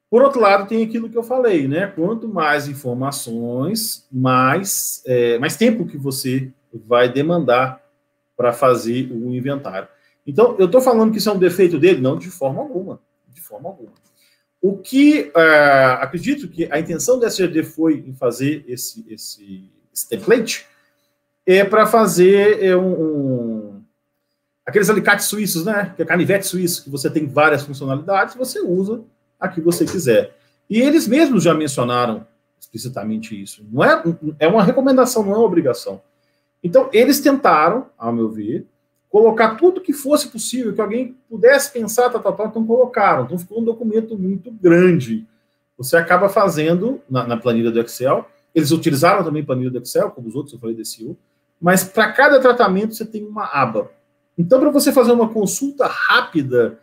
Por outro lado, tem aquilo que eu falei, né? Quanto mais informações, mais tempo que você vai demandar para fazer o inventário. Então, eu estou falando que isso é um defeito dele? Não, de forma alguma. De forma alguma. O que acredito que a intenção do SGD foi em fazer esse template para fazer aqueles alicates suíços, né? Que é canivete suíço, que você tem várias funcionalidades, você usa a que você quiser. E eles mesmos já mencionaram explicitamente isso. Não é uma recomendação, não é uma obrigação. Então, eles tentaram, ao meu ver, colocar tudo que fosse possível, que alguém pudesse pensar, então colocaram. Então, ficou um documento muito grande. Você acaba fazendo na planilha do Excel. Eles utilizaram também planilha do Excel, como os outros, eu falei desse SEO, mas para cada tratamento você tem uma aba. Então, para você fazer uma consulta rápida,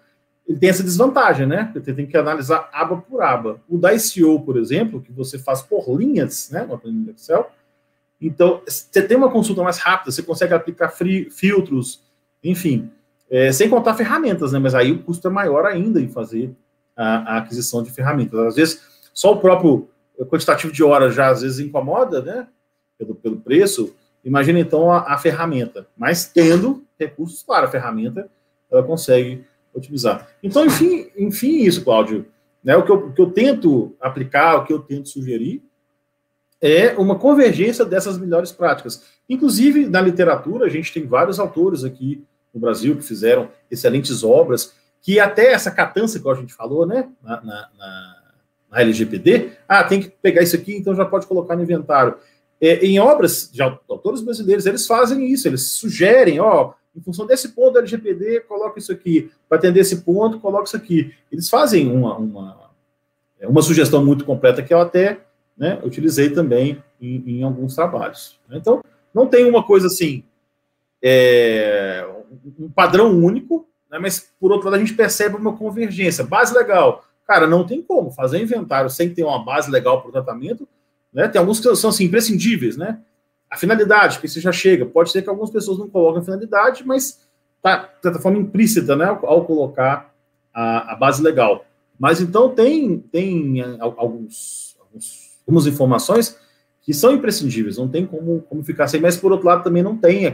ele tem essa desvantagem, né? Você tem que analisar aba por aba. O da SEO, por exemplo, que você faz por linhas, né, na planilha do Excel, então, você tem uma consulta mais rápida, você consegue aplicar filtros, enfim, sem contar ferramentas, né? Mas aí o custo é maior ainda em fazer a aquisição de ferramentas. Às vezes, só o próprio quantitativo de horas já às vezes incomoda, né? Pelo preço. Imagina, então, a ferramenta. Mas tendo recursos para a ferramenta, ela consegue otimizar. Então, enfim isso, Cláudio. Né? O que eu tento aplicar, o que eu tento sugerir, é uma convergência dessas melhores práticas. Inclusive, na literatura, a gente tem vários autores aqui no Brasil que fizeram excelentes obras, que até essa catança que a gente falou, né, na LGPD, tem que pegar isso aqui, então já pode colocar no inventário. Em obras de autores brasileiros, eles fazem isso, eles sugerem, em função desse ponto do LGPD, coloca isso aqui, para atender esse ponto, coloca isso aqui. Eles fazem uma sugestão muito completa que eu até utilizei também em alguns trabalhos. Então, não tem uma coisa assim, um padrão único, né, mas, por outro lado, a gente percebe uma convergência. Base legal. Cara, não tem como fazer inventário sem ter uma base legal para o tratamento. Né? Tem alguns que são assim, imprescindíveis. Né? A finalidade, que você já chega. Pode ser que algumas pessoas não coloquem a finalidade, mas está, de certa forma, implícita, né, ao colocar a base legal. Mas, então, tem algumas informações que são imprescindíveis, não tem como ficar sem, mas por outro lado também não tem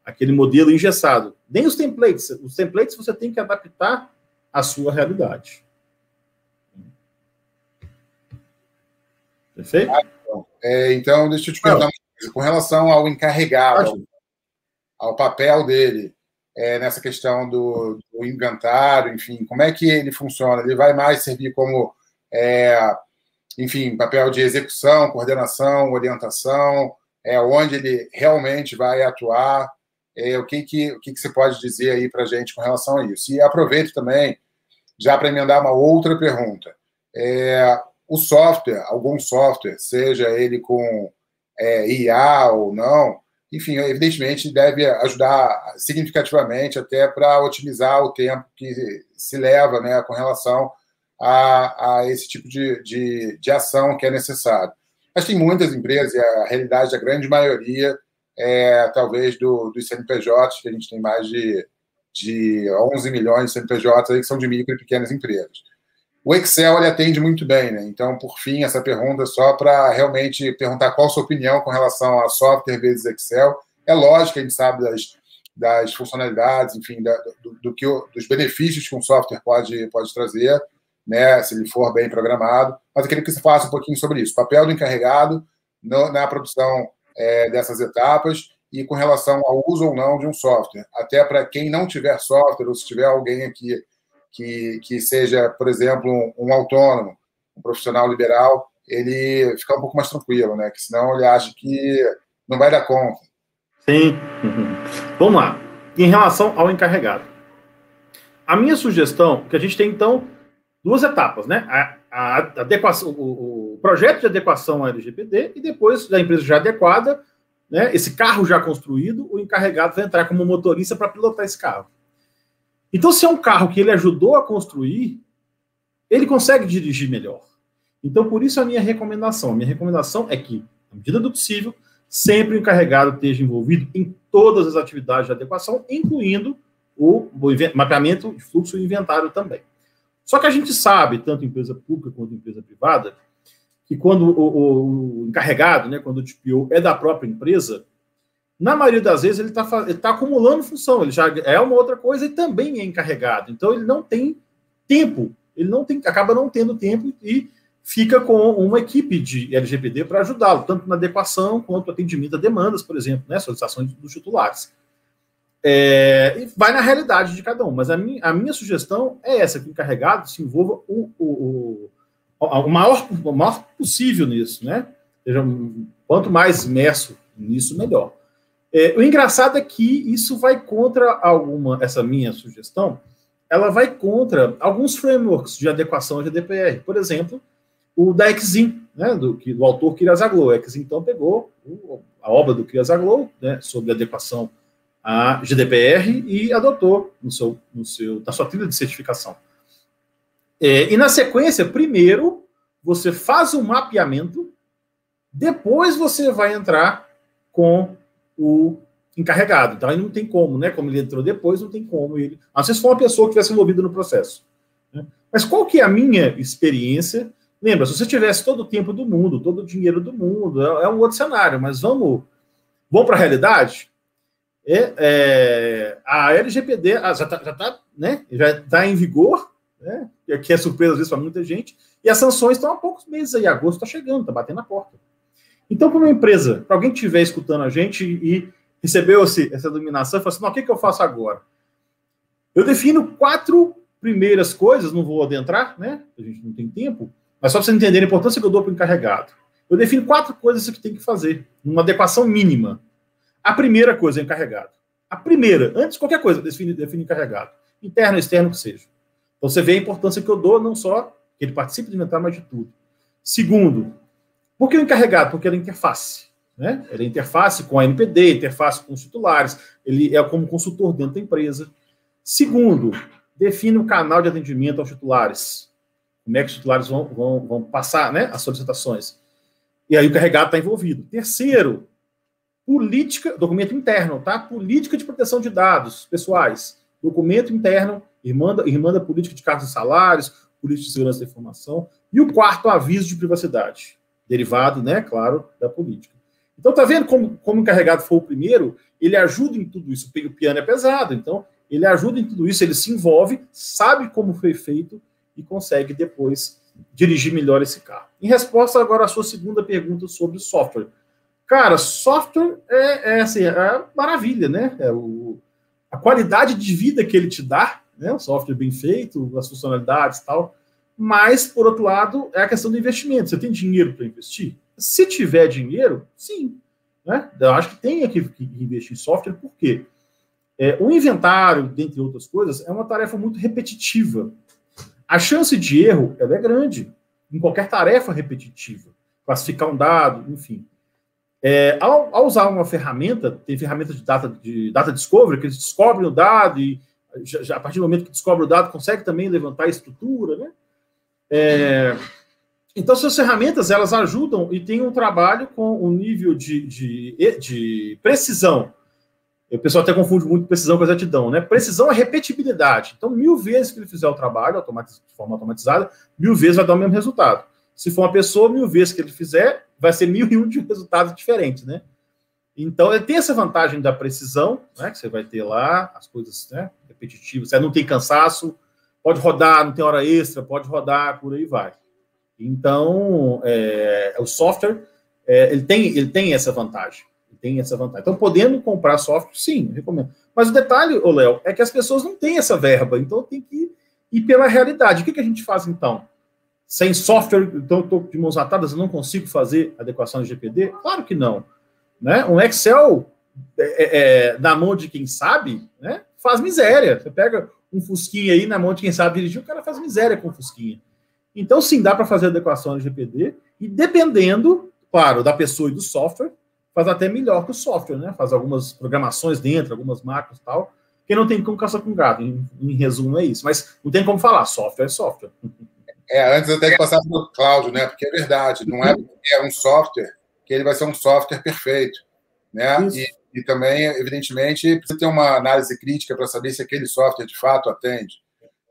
aquele modelo engessado. Nem os templates você tem que adaptar à sua realidade. Perfeito? Então, deixa eu te perguntar uma coisa. Com relação ao encarregado, ao papel dele, nessa questão do inventário, enfim, como é que ele funciona? Ele vai mais servir como enfim, papel de execução, coordenação, orientação, onde ele realmente vai atuar, o que você pode dizer aí para a gente com relação a isso? E aproveito também, já para emendar uma outra pergunta. O software, algum software, seja ele com IA ou não, enfim, evidentemente deve ajudar significativamente até para otimizar o tempo que se leva, né, com relação a esse tipo de ação que é necessário. Mas tem muitas empresas, e a realidade da grande maioria, talvez dos CNPJs, que a gente tem mais de 11 milhões de CNPJs aí, que são de micro e pequenas empresas. O Excel ele atende muito bem, né? Então, por fim, essa pergunta é só para realmente perguntar qual a sua opinião com relação a software vezes Excel. É lógico que a gente sabe das funcionalidades, enfim, dos benefícios que um software pode trazer, né? Se ele for bem programado. Mas eu queria que você falasse um pouquinho sobre isso. O papel do encarregado na produção dessas etapas e com relação ao uso ou não de um software. Até para quem não tiver software, ou se tiver alguém aqui que seja, por exemplo, um autônomo, um profissional liberal, ele fica um pouco mais tranquilo, né? Que senão ele acha que não vai dar conta. Sim. Vamos lá. Em relação ao encarregado. A minha sugestão, que a gente tem, então, duas etapas, né? A adequação, o projeto de adequação à LGPD e depois da empresa já adequada, né? Esse carro já construído, o encarregado vai entrar como motorista para pilotar esse carro. Então, se é um carro que ele ajudou a construir, ele consegue dirigir melhor. Então, por isso a minha recomendação. A minha recomendação é que, na medida do possível, sempre o encarregado esteja envolvido em todas as atividades de adequação, incluindo o mapeamento de fluxo e inventário também. Só que a gente sabe, tanto empresa pública quanto empresa privada, que quando o encarregado, né, quando o TPO é da própria empresa, na maioria das vezes ele está acumulando função, ele já é uma outra coisa e também é encarregado. Então ele não tem tempo, acaba não tendo tempo e fica com uma equipe de LGPD para ajudá-lo, tanto na adequação quanto no atendimento a demandas, por exemplo, né, solicitações dos titulares. E vai na realidade de cada um, mas a minha sugestão é essa, que o encarregado se envolva o maior possível nisso, né? Seja, quanto mais imerso nisso, melhor. O engraçado é que isso vai contra essa minha sugestão, ela vai contra alguns frameworks de adequação de GDPR. Por exemplo, o da Exim, né, do autor Kirazaglo. Exim, então, pegou a obra do Kirazaglo, né, sobre adequação à GDPR e adotou na sua trilha de certificação. E na sequência, primeiro, você faz um mapeamento, depois você vai entrar com o encarregado. Então, aí não tem como, né? Como ele entrou depois, não tem como ele... A não ser se for uma pessoa que tivesse envolvida no processo. Né? Mas qual que é a minha experiência? Lembra, se você tivesse todo o tempo do mundo, todo o dinheiro do mundo, é um outro cenário, mas vamos para a realidade? A LGPD já está em vigor, né? Que é surpresa às vezes para muita gente, e as sanções estão há poucos meses aí, agosto está chegando, está batendo na porta. Então, para uma empresa, para alguém que estiver escutando a gente e recebeu essa dominação, e falou assim, não, o que eu faço agora? Eu defino 4 primeiras coisas, não vou adentrar, né? A gente não tem tempo, mas só para vocês entenderem a importância que eu dou para o encarregado. Eu defino 4 coisas que tem que fazer, numa adequação mínima. A primeira coisa é encarregado. A primeira, antes de qualquer coisa, define encarregado. Interno, externo, que seja. Então, você vê a importância que eu dou, não só que ele participe de inventar, mas de tudo. Segundo, por que o encarregado? Porque ele é interface. Né? Ele é interface com a NPD, interface com os titulares, ele é como consultor dentro da empresa. Segundo, define o canal de atendimento aos titulares. Como é que os titulares vão passar, né, as solicitações. E aí o encarregado está envolvido. Terceiro, documento interno, tá? Política de proteção de dados pessoais. Documento interno, irmã da política de cargos e salários, política de segurança da informação. E o quarto, aviso de privacidade. Derivado, né, claro, da política. Então, tá vendo como o encarregado foi o primeiro? Ele ajuda em tudo isso. O piano é pesado, então ele ajuda em tudo isso, ele se envolve, sabe como foi feito e consegue depois dirigir melhor esse carro. Em resposta agora à sua segunda pergunta sobre software. Cara, software é maravilha, né? A qualidade de vida que ele te dá, né? O software bem feito, as funcionalidades e tal. Mas, por outro lado, é a questão do investimento. Você tem dinheiro para investir? Se tiver dinheiro, sim. Né? Eu acho que tem que investir em software, por quê? O inventário, dentre outras coisas, é uma tarefa muito repetitiva. A chance de erro ela é grande em qualquer tarefa repetitiva. Classificar um dado, enfim. Ao usar uma ferramenta, tem ferramentas de data discovery, que eles descobrem o dado e, já, a partir do momento que descobre o dado, consegue também levantar a estrutura, né? Então, essas ferramentas, elas ajudam e tem um trabalho com um nível de precisão. O pessoal até confunde muito precisão com exatidão, né? Precisão é repetibilidade. Então, 1000 vezes que ele fizer o trabalho de forma automatizada, 1000 vezes vai dar o mesmo resultado. Se for uma pessoa, 1000 vezes que ele fizer, vai ser 1001 de resultados diferentes, né? Então, ele tem essa vantagem da precisão, né? Que você vai ter lá as coisas, né, repetitivas. Você não tem cansaço, pode rodar, não tem hora extra, pode rodar, por aí vai. Então, o software, ele tem essa vantagem. Então, podendo comprar software, sim, recomendo. Mas o detalhe, Léo, é que as pessoas não têm essa verba, então tem que ir pela realidade. O que a gente faz, então? Sem software, então estou de mãos atadas, eu não consigo fazer adequação de GPD? Claro que não. Né? Um Excel, na mão de quem sabe, né, faz miséria. Você pega um Fusquinha aí na mão de quem sabe dirigir, o cara faz miséria com o Fusquinha. Então, sim, dá para fazer adequação de GPD, e dependendo, claro, da pessoa e do software, faz até melhor que o software, né? Faz algumas programações dentro, algumas macros e tal, que não tem como caçar com gato. Em resumo, é isso. Mas não tem como falar, software é software. Antes até de passar para o Cláudio, né? Porque é verdade, não é porque é um software que ele vai ser um software perfeito, né? E também, evidentemente, precisa ter uma análise crítica para saber se aquele software de fato atende,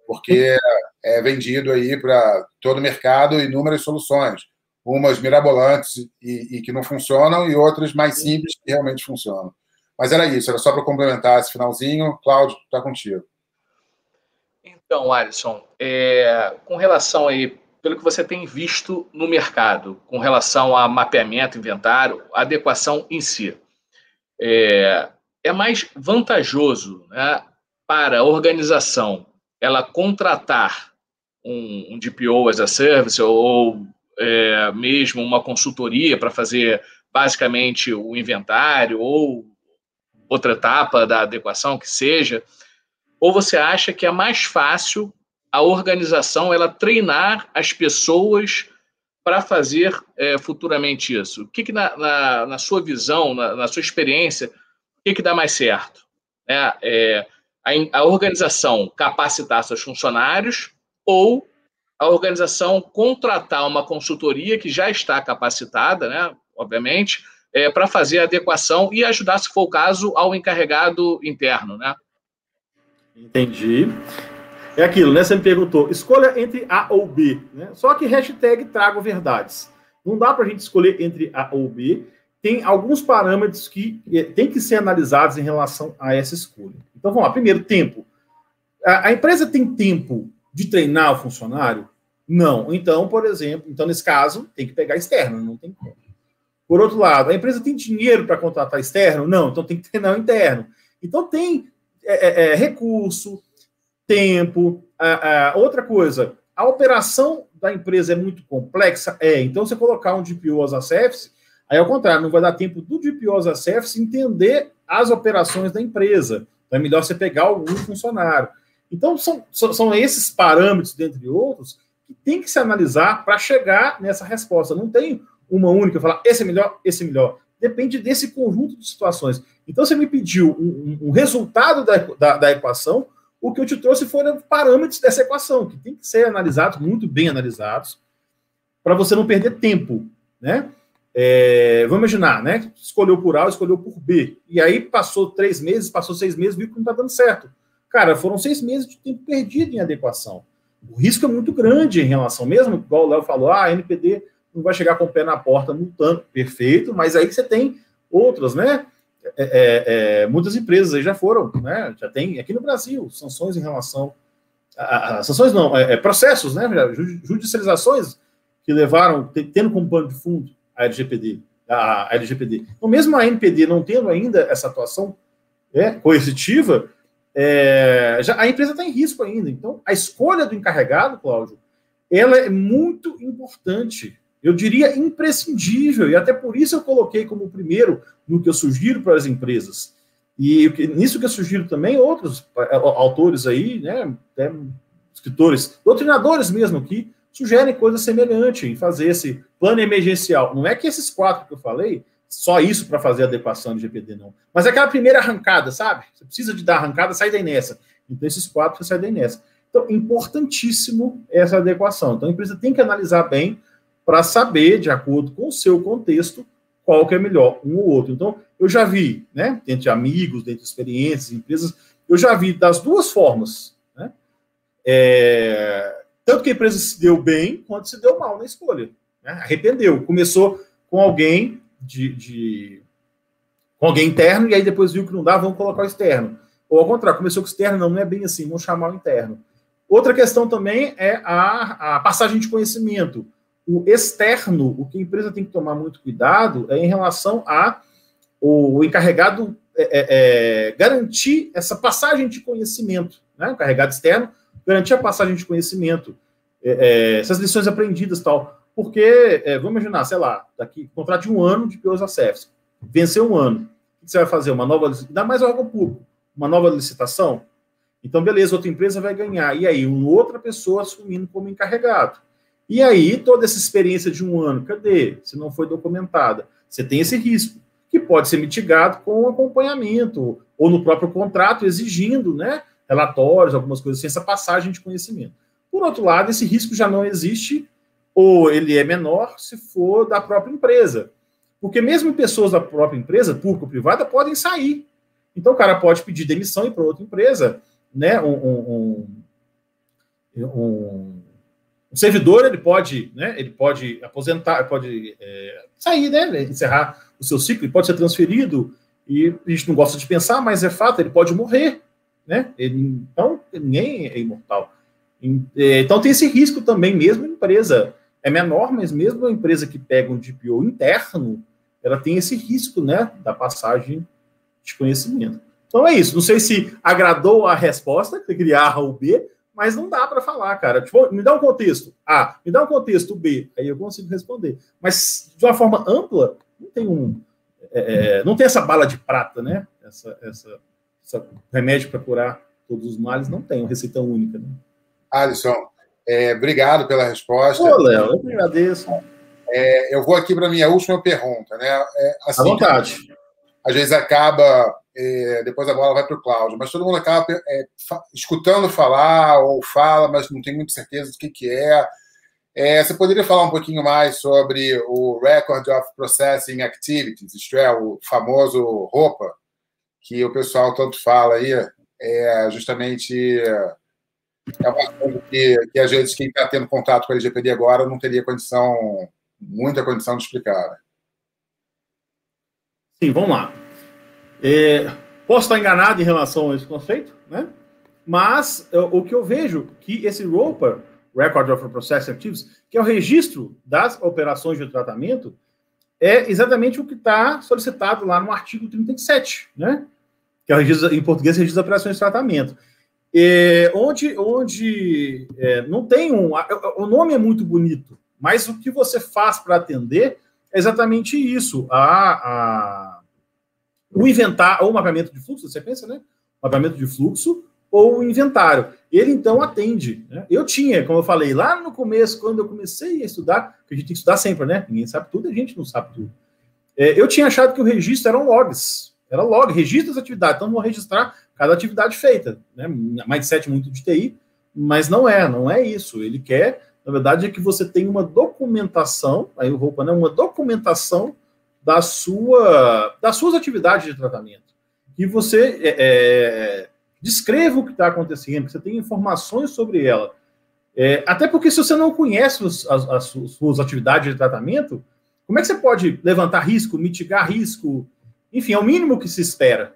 porque é vendido aí para todo o mercado inúmeras soluções, umas mirabolantes e que não funcionam e outras mais simples que realmente funcionam. Mas era isso, era só para complementar esse finalzinho. Cláudio, está contigo. Então, Alisson, com relação aí, pelo que você tem visto no mercado, com relação a mapeamento, inventário, adequação em si, é mais vantajoso, né, para a organização ela contratar um DPO as a service ou mesmo uma consultoria para fazer basicamente o inventário ou outra etapa da adequação que seja, ou você acha que é mais fácil a organização ela treinar as pessoas para fazer futuramente isso? O que na sua visão, na sua experiência, o que dá mais certo? A organização capacitar seus funcionários ou a organização contratar uma consultoria que já está capacitada, né, obviamente, para fazer a adequação e ajudar, se for o caso, ao encarregado interno, né? Entendi. É aquilo, né? Você me perguntou, escolha entre A ou B, né? Só que hashtag trago verdades. Não dá para a gente escolher entre A ou B. Tem alguns parâmetros que têm que ser analisados em relação a essa escolha. Então, vamos lá. Primeiro, tempo. A empresa tem tempo de treinar o funcionário? Não. Então, por exemplo, nesse caso, tem que pegar externo, não tem como. Por outro lado, a empresa tem dinheiro para contratar externo? Não. Então, tem que treinar o interno. Então, tem recurso, tempo. Outra coisa, a operação da empresa é muito complexa? Então, você colocar um DPO as a service, aí, ao contrário, não vai dar tempo do DPO as a service entender as operações da empresa. Então, é melhor você pegar algum funcionário. Então, são esses parâmetros, dentre outros, que tem que se analisar para chegar nessa resposta. Não tem uma única, falar, esse é melhor, esse é melhor. Depende desse conjunto de situações. Então, você me pediu um resultado da equação, o que eu te trouxe foram parâmetros dessa equação, que tem que ser analisados, muito bem analisados, para você não perder tempo, né? Vamos imaginar, né? Escolheu por A, escolheu por B. E aí passou 3 meses, passou 6 meses, viu que não está dando certo. Cara, foram 6 meses de tempo perdido em adequação. O risco é muito grande em relação, mesmo igual o Léo falou, a NPD não vai chegar com o pé na porta multando, perfeito, mas aí você tem outras, né? Muitas empresas aí já foram, né? Já tem aqui no Brasil sanções em relação sanções não, processos, né? Judicializações que levaram, tendo como pano de fundo a LGPD. Então, mesmo a NPD não tendo ainda essa atuação coercitiva, a empresa está em risco ainda. Então, a escolha do encarregado, Cláudio, ela é muito importante. Eu diria imprescindível, e até por isso eu coloquei como primeiro no que eu sugiro para as empresas. E nisso que eu sugiro também, outros autores aí, né, até escritores, doutrinadores mesmo, que sugerem coisa semelhante em fazer esse plano emergencial. Não é que esses 4 que eu falei, só isso para fazer a adequação de GPD, não. Mas é aquela primeira arrancada, sabe? Você precisa de dar arrancada, sai daí nessa. Então, esses 4 você sai daí nessa. Então, importantíssimo essa adequação. Então, a empresa tem que analisar bem para saber, de acordo com o seu contexto, qual que é melhor, um ou outro. Então, eu já vi, né, entre amigos, entre experiências, empresas, eu já vi das 2 formas, né, tanto que a empresa se deu bem, quanto se deu mal na escolha, né, arrependeu, começou com alguém com alguém interno, e aí depois viu que não dá, vamos colocar o externo. Ou ao contrário, começou com o externo, não é bem assim, vamos chamar o interno. Outra questão também é a passagem de conhecimento. O externo, o que a empresa tem que tomar muito cuidado é em relação a o encarregado garantir essa passagem de conhecimento, né? O encarregado externo garantir a passagem de conhecimento, essas lições aprendidas e tal. Porque, vamos imaginar, sei lá, daqui, contrato de 1 ano de POs a CEFs, venceu 1 ano, o que você vai fazer? Uma nova licitação? Ainda mais órgão público, uma nova licitação? Então, beleza, outra empresa vai ganhar. E aí, outra pessoa assumindo como encarregado. E aí, toda essa experiência de 1 ano, cadê? Se não foi documentada. Você tem esse risco, que pode ser mitigado com acompanhamento, ou no próprio contrato, exigindo, né, relatórios, algumas coisas assim, essa passagem de conhecimento. Por outro lado, esse risco já não existe, ou ele é menor, se for da própria empresa. Porque mesmo pessoas da própria empresa, pública ou privada, podem sair. Então, o cara pode pedir demissão e ir para outra empresa, né, um servidor, ele pode aposentar, pode sair, né, encerrar o seu ciclo, ele pode ser transferido, e a gente não gosta de pensar, mas é fato, ele pode morrer, né, então ninguém é imortal. Então tem esse risco também, mesmo a empresa é menor, mas mesmo a empresa que pega um DPO interno, ela tem esse risco, né, da passagem de conhecimento. Então é isso, não sei se agradou a resposta, que queria A ou B, mas não dá para falar, cara. Tipo, me dá um contexto A, me dá um contexto B, aí eu consigo responder. Mas de uma forma ampla, não tem não tem essa bala de prata, né? Essa remédio para curar todos os males, não tem uma receita única, né? Alisson, obrigado pela resposta. Ô, Léo, eu que agradeço. Eu vou aqui para a minha última pergunta, né? Assim, à vontade. Às vezes acaba, depois a bola vai para o Cláudio, mas todo mundo acaba escutando falar ou fala, mas não tem muita certeza do que é. Você poderia falar um pouquinho mais sobre o Record of Processing Activities, isto é, o famoso ROPA, que o pessoal tanto fala aí, justamente uma coisa que às vezes quem está tendo contato com a LGPD agora não teria muita condição de explicar. Né? Sim, vamos lá. Posso estar enganado em relação a esse conceito, né? Mas o que eu vejo que esse ROPA, Record of Processing Activities, que é o registro das operações de tratamento, é exatamente o que está solicitado lá no artigo 37, né? Que é o registro, em português, registro das operações de tratamento. Onde não tem o nome é muito bonito, mas o que você faz para atender é exatamente isso. O inventário, ou o mapeamento de fluxo, você pensa, né? Mapeamento de fluxo ou o inventário. Ele, então, atende. Né? Eu tinha, como eu falei, lá no começo, quando eu comecei a estudar, porque a gente tem que estudar sempre, né? Ninguém sabe tudo, a gente não sabe tudo. Eu tinha achado que o registro eram logs. Era log, registro das atividades. Então, vou registrar cada atividade feita. Né? Mindset muito de TI, mas não é isso. Ele quer, na verdade, é que você tenha uma documentação, aí o ROPA, né? Uma documentação das suas atividades de tratamento. E você descreva o que está acontecendo, que você tenha informações sobre ela. Até porque se você não conhece as suas atividades de tratamento, como é que você pode levantar risco, mitigar risco? Enfim, é o mínimo que se espera.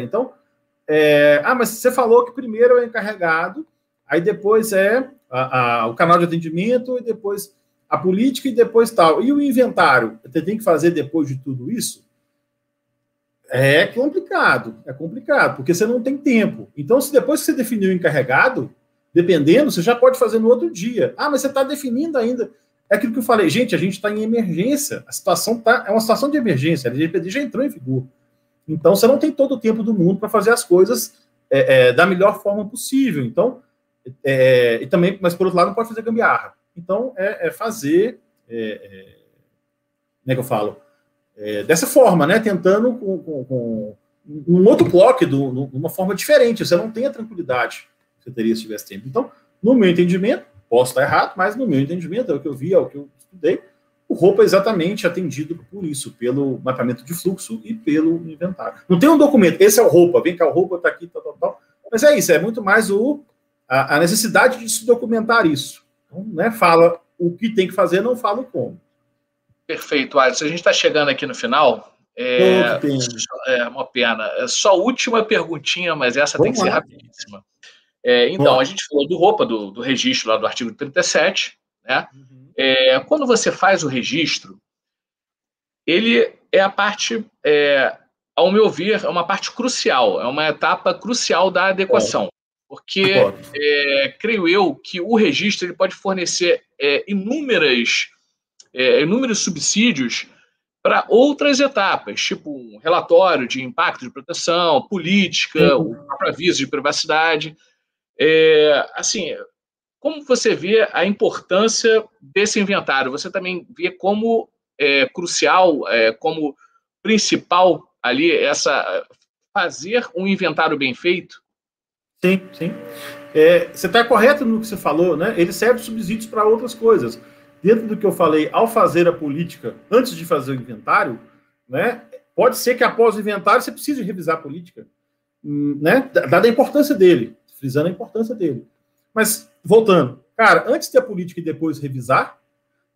Então, mas você falou que primeiro é o encarregado, aí depois o canal de atendimento, e depois a política, e depois tal. E o inventário? Você tem que fazer depois de tudo isso? É complicado, porque você não tem tempo. Então, se depois que você definiu o encarregado, Dependendo, você já pode fazer no outro dia. Ah, mas você está definindo ainda. É aquilo que eu falei, gente, a gente está em emergência. A situação é uma situação de emergência. A LGPD já entrou em vigor. Então, você não tem todo o tempo do mundo para fazer as coisas da melhor forma possível. Então, e também, mas por outro lado, não pode fazer gambiarra. Então, fazer, como é que eu falo? Dessa forma, né? Tentando com um outro bloco, de uma forma diferente. Você não tem a tranquilidade que você teria se tivesse tempo. Então, no meu entendimento, posso estar errado, mas no meu entendimento, é o que eu vi, é o que eu estudei, o roupa é exatamente atendido por isso, pelo mapeamento de fluxo e pelo inventário. Não tem um documento, esse é o roupa, vem cá, o roupa está aqui, tal. Mas é isso, é muito mais a necessidade de se documentar isso. Então, né, fala o que tem que fazer, não fala o como. Perfeito, Alisson. A gente está chegando aqui no final. Uma pena. Só a última perguntinha, mas essa tem que ser rapidíssima. Então, a gente falou do roupa, do registro lá do artigo 37, né? Quando você faz o registro, ele é a parte, ao meu ver, é uma parte crucial, é uma etapa crucial da adequação, porque creio eu que o registro ele pode fornecer inúmeros subsídios para outras etapas, tipo um relatório de impacto de proteção, política, o próprio aviso de privacidade. Assim, como você vê a importância desse inventário? Você também vê como crucial, como principal ali, fazer um inventário bem feito? Sim. Você está correto no que você falou, né? Ele serve subsídios para outras coisas. Dentro do que eu falei, ao fazer a política, antes de fazer o inventário, né? Pode ser que após o inventário você precise revisar a política, né? Dada a importância dele, frisando a importância dele. Mas, voltando, cara, antes ter a política e depois revisar,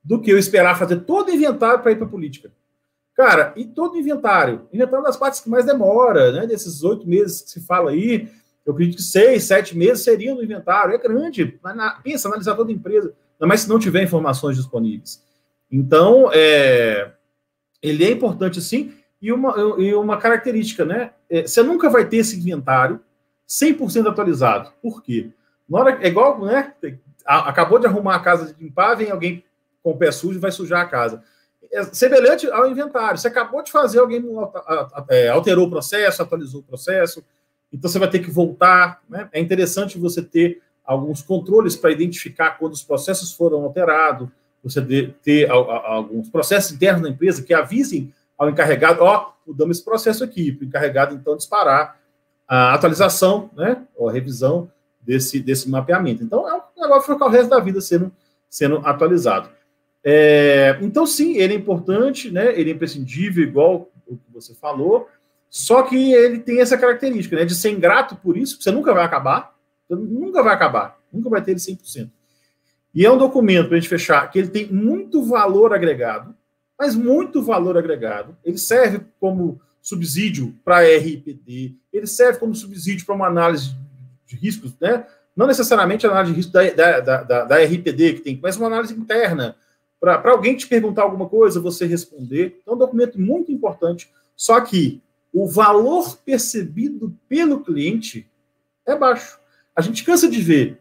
do que eu esperar fazer todo o inventário para ir para a política. Cara, e todo inventário das partes que mais demora, né? Desses 8 meses que se fala aí, eu acredito que 6, 7 meses seriam no inventário. É grande. Pensa, analisar toda a empresa, mas se não tiver informações disponíveis. Então, ele é importante sim, e uma característica, né? Você nunca vai ter esse inventário 100% atualizado. Por quê? Na hora, é igual, né? Acabou de arrumar a casa de limpar, vem alguém com o pé sujo e vai sujar a casa. É semelhante ao inventário. Você acabou de fazer, alguém alterou o processo, atualizou o processo, então você vai ter que voltar, né? É interessante você ter alguns controles para identificar quando os processos foram alterados, você ter alguns processos internos da empresa que avisem ao encarregado, mudamos esse processo aqui, para o encarregado, então, disparar a atualização, né, ou a revisão desse mapeamento. Então, é um negócio que vai ficar o resto da vida sendo atualizado. Então, sim, ele é importante, né, ele é imprescindível, igual o que você falou, só que ele tem essa característica, né, de ser ingrato por isso, que você nunca vai acabar, nunca vai ter ele 100%. E é um documento, para a gente fechar, que ele tem muito valor agregado, mas muito valor agregado. Ele serve como subsídio para a RIPD, ele serve como subsídio para uma análise de riscos, né? Não necessariamente a análise de risco da RIPD que tem, mas uma análise interna, para alguém te perguntar alguma coisa, você responder. Então, é um documento muito importante, só que o valor percebido pelo cliente é baixo. A gente cansa de ver.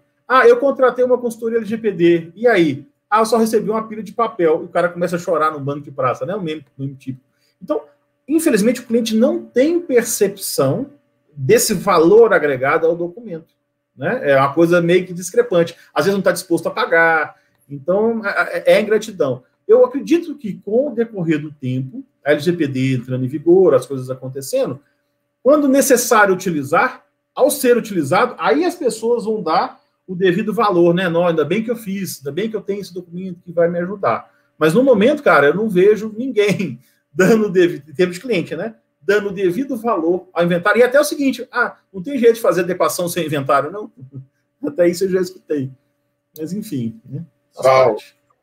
Eu contratei uma consultoria LGPD, e aí? Eu só recebi uma pilha de papel, e o cara começa a chorar no banco de praça, né? O mesmo tipo. Então, infelizmente, o cliente não tem percepção desse valor agregado ao documento, né? É uma coisa meio que discrepante. Às vezes não está disposto a pagar, então é ingratidão. Eu acredito que, com o decorrer do tempo, a LGPD entrando em vigor, as coisas acontecendo, quando necessário utilizar, ao ser utilizado, aí as pessoas vão dar o devido valor, né? Não, ainda bem que eu fiz, ainda bem que eu tenho esse documento que vai me ajudar. Mas no momento, cara, eu não vejo ninguém dando devido, em termos de cliente, né? Dando o devido valor ao inventário. E até o seguinte, não tem jeito de fazer adequação sem inventário, não? Até isso eu já escutei. Mas, enfim, né?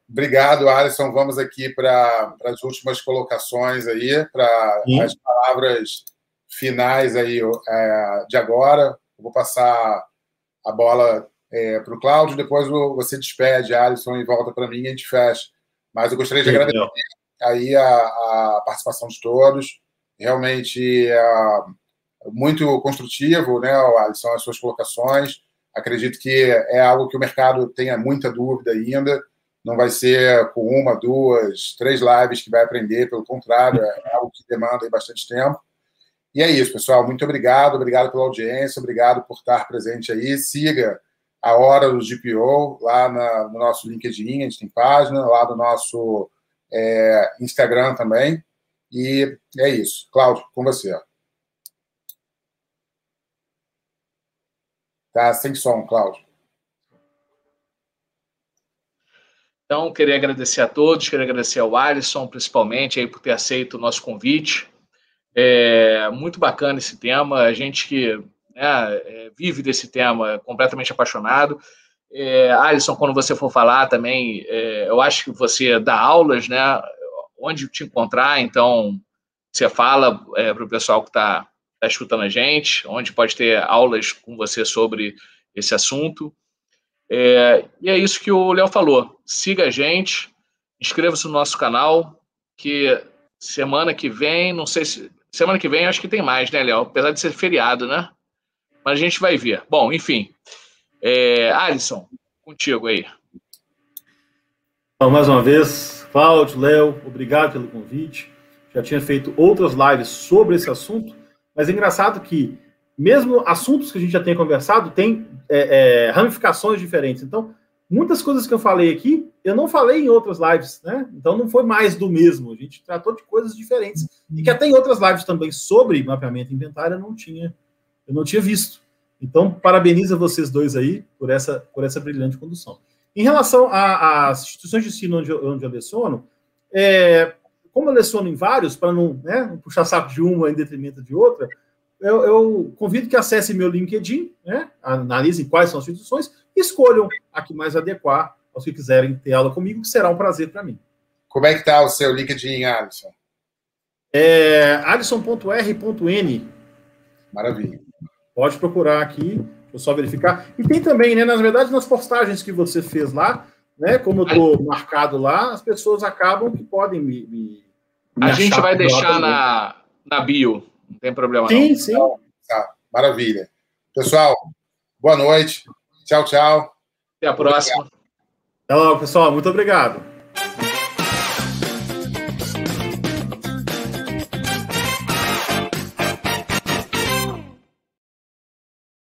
Obrigado, Alisson. Vamos aqui para as últimas colocações aí, para as palavras finais aí de agora. Eu vou passar a bola para o Cláudio, depois você despede, Alisson, e volta para mim e a gente fecha. Mas eu gostaria de agradecer aí a participação de todos. Realmente muito construtivo, né, Alisson, as suas colocações. Acredito que é algo que o mercado tenha muita dúvida ainda. Não vai ser com 1, 2, 3 lives que vai aprender, pelo contrário, é algo que demanda bastante tempo. E é isso, pessoal. Muito obrigado pela audiência, obrigado por estar presente aí. Siga a Hora do GPO lá no nosso LinkedIn, a gente tem página, lá no nosso Instagram também. E é isso. Cláudio, com você. Tá sem som, Cláudio. Então, queria agradecer a todos, queria agradecer ao Alisson, principalmente, aí, por ter aceito o nosso convite. Muito bacana esse tema, a gente que vive desse tema, completamente apaixonado. Alisson, quando você for falar também, eu acho que você dá aulas, né? Onde te encontrar, então você fala para o pessoal que está escutando a gente, onde pode ter aulas com você sobre esse assunto. E é isso que o Léo falou. Siga a gente, inscreva-se no nosso canal, que semana que vem, não sei se... Semana que vem acho que tem mais, né, Léo? Apesar de ser feriado, né? Mas a gente vai ver. Bom, enfim. Alisson, contigo aí. Então, mais uma vez, Cláudio, Léo, obrigado pelo convite. Já tinha feito outras lives sobre esse assunto, mas é engraçado que, mesmo assuntos que a gente já tem conversado, tem ramificações diferentes. Então, muitas coisas que eu falei aqui, eu não falei em outras lives, né? Então, não foi mais do mesmo. A gente tratou de coisas diferentes. E que até em outras lives também sobre mapeamento inventário eu não tinha visto. Então, parabenizo a vocês dois aí por essa brilhante condução. Em relação às instituições de ensino onde eu leciono, como eu leciono em vários, para não puxar saco de uma em detrimento de outra, eu convido que acessem meu LinkedIn, né, analisem quais são as instituições e escolham a que mais adequar aos que quiserem ter aula comigo, que será um prazer para mim. Como é que está o seu LinkedIn, Alisson? Alisson.r.n. Maravilha. Pode procurar aqui, deixa eu só verificar. E tem também, né, na verdade, nas postagens que você fez lá, né, como eu estou marcado lá, as pessoas acabam que podem me a gente vai deixar na bio, não tem problema sim, não. Sim, tá. Maravilha. Pessoal, boa noite. Tchau, tchau. Até a próxima. Até logo, pessoal. Muito obrigado.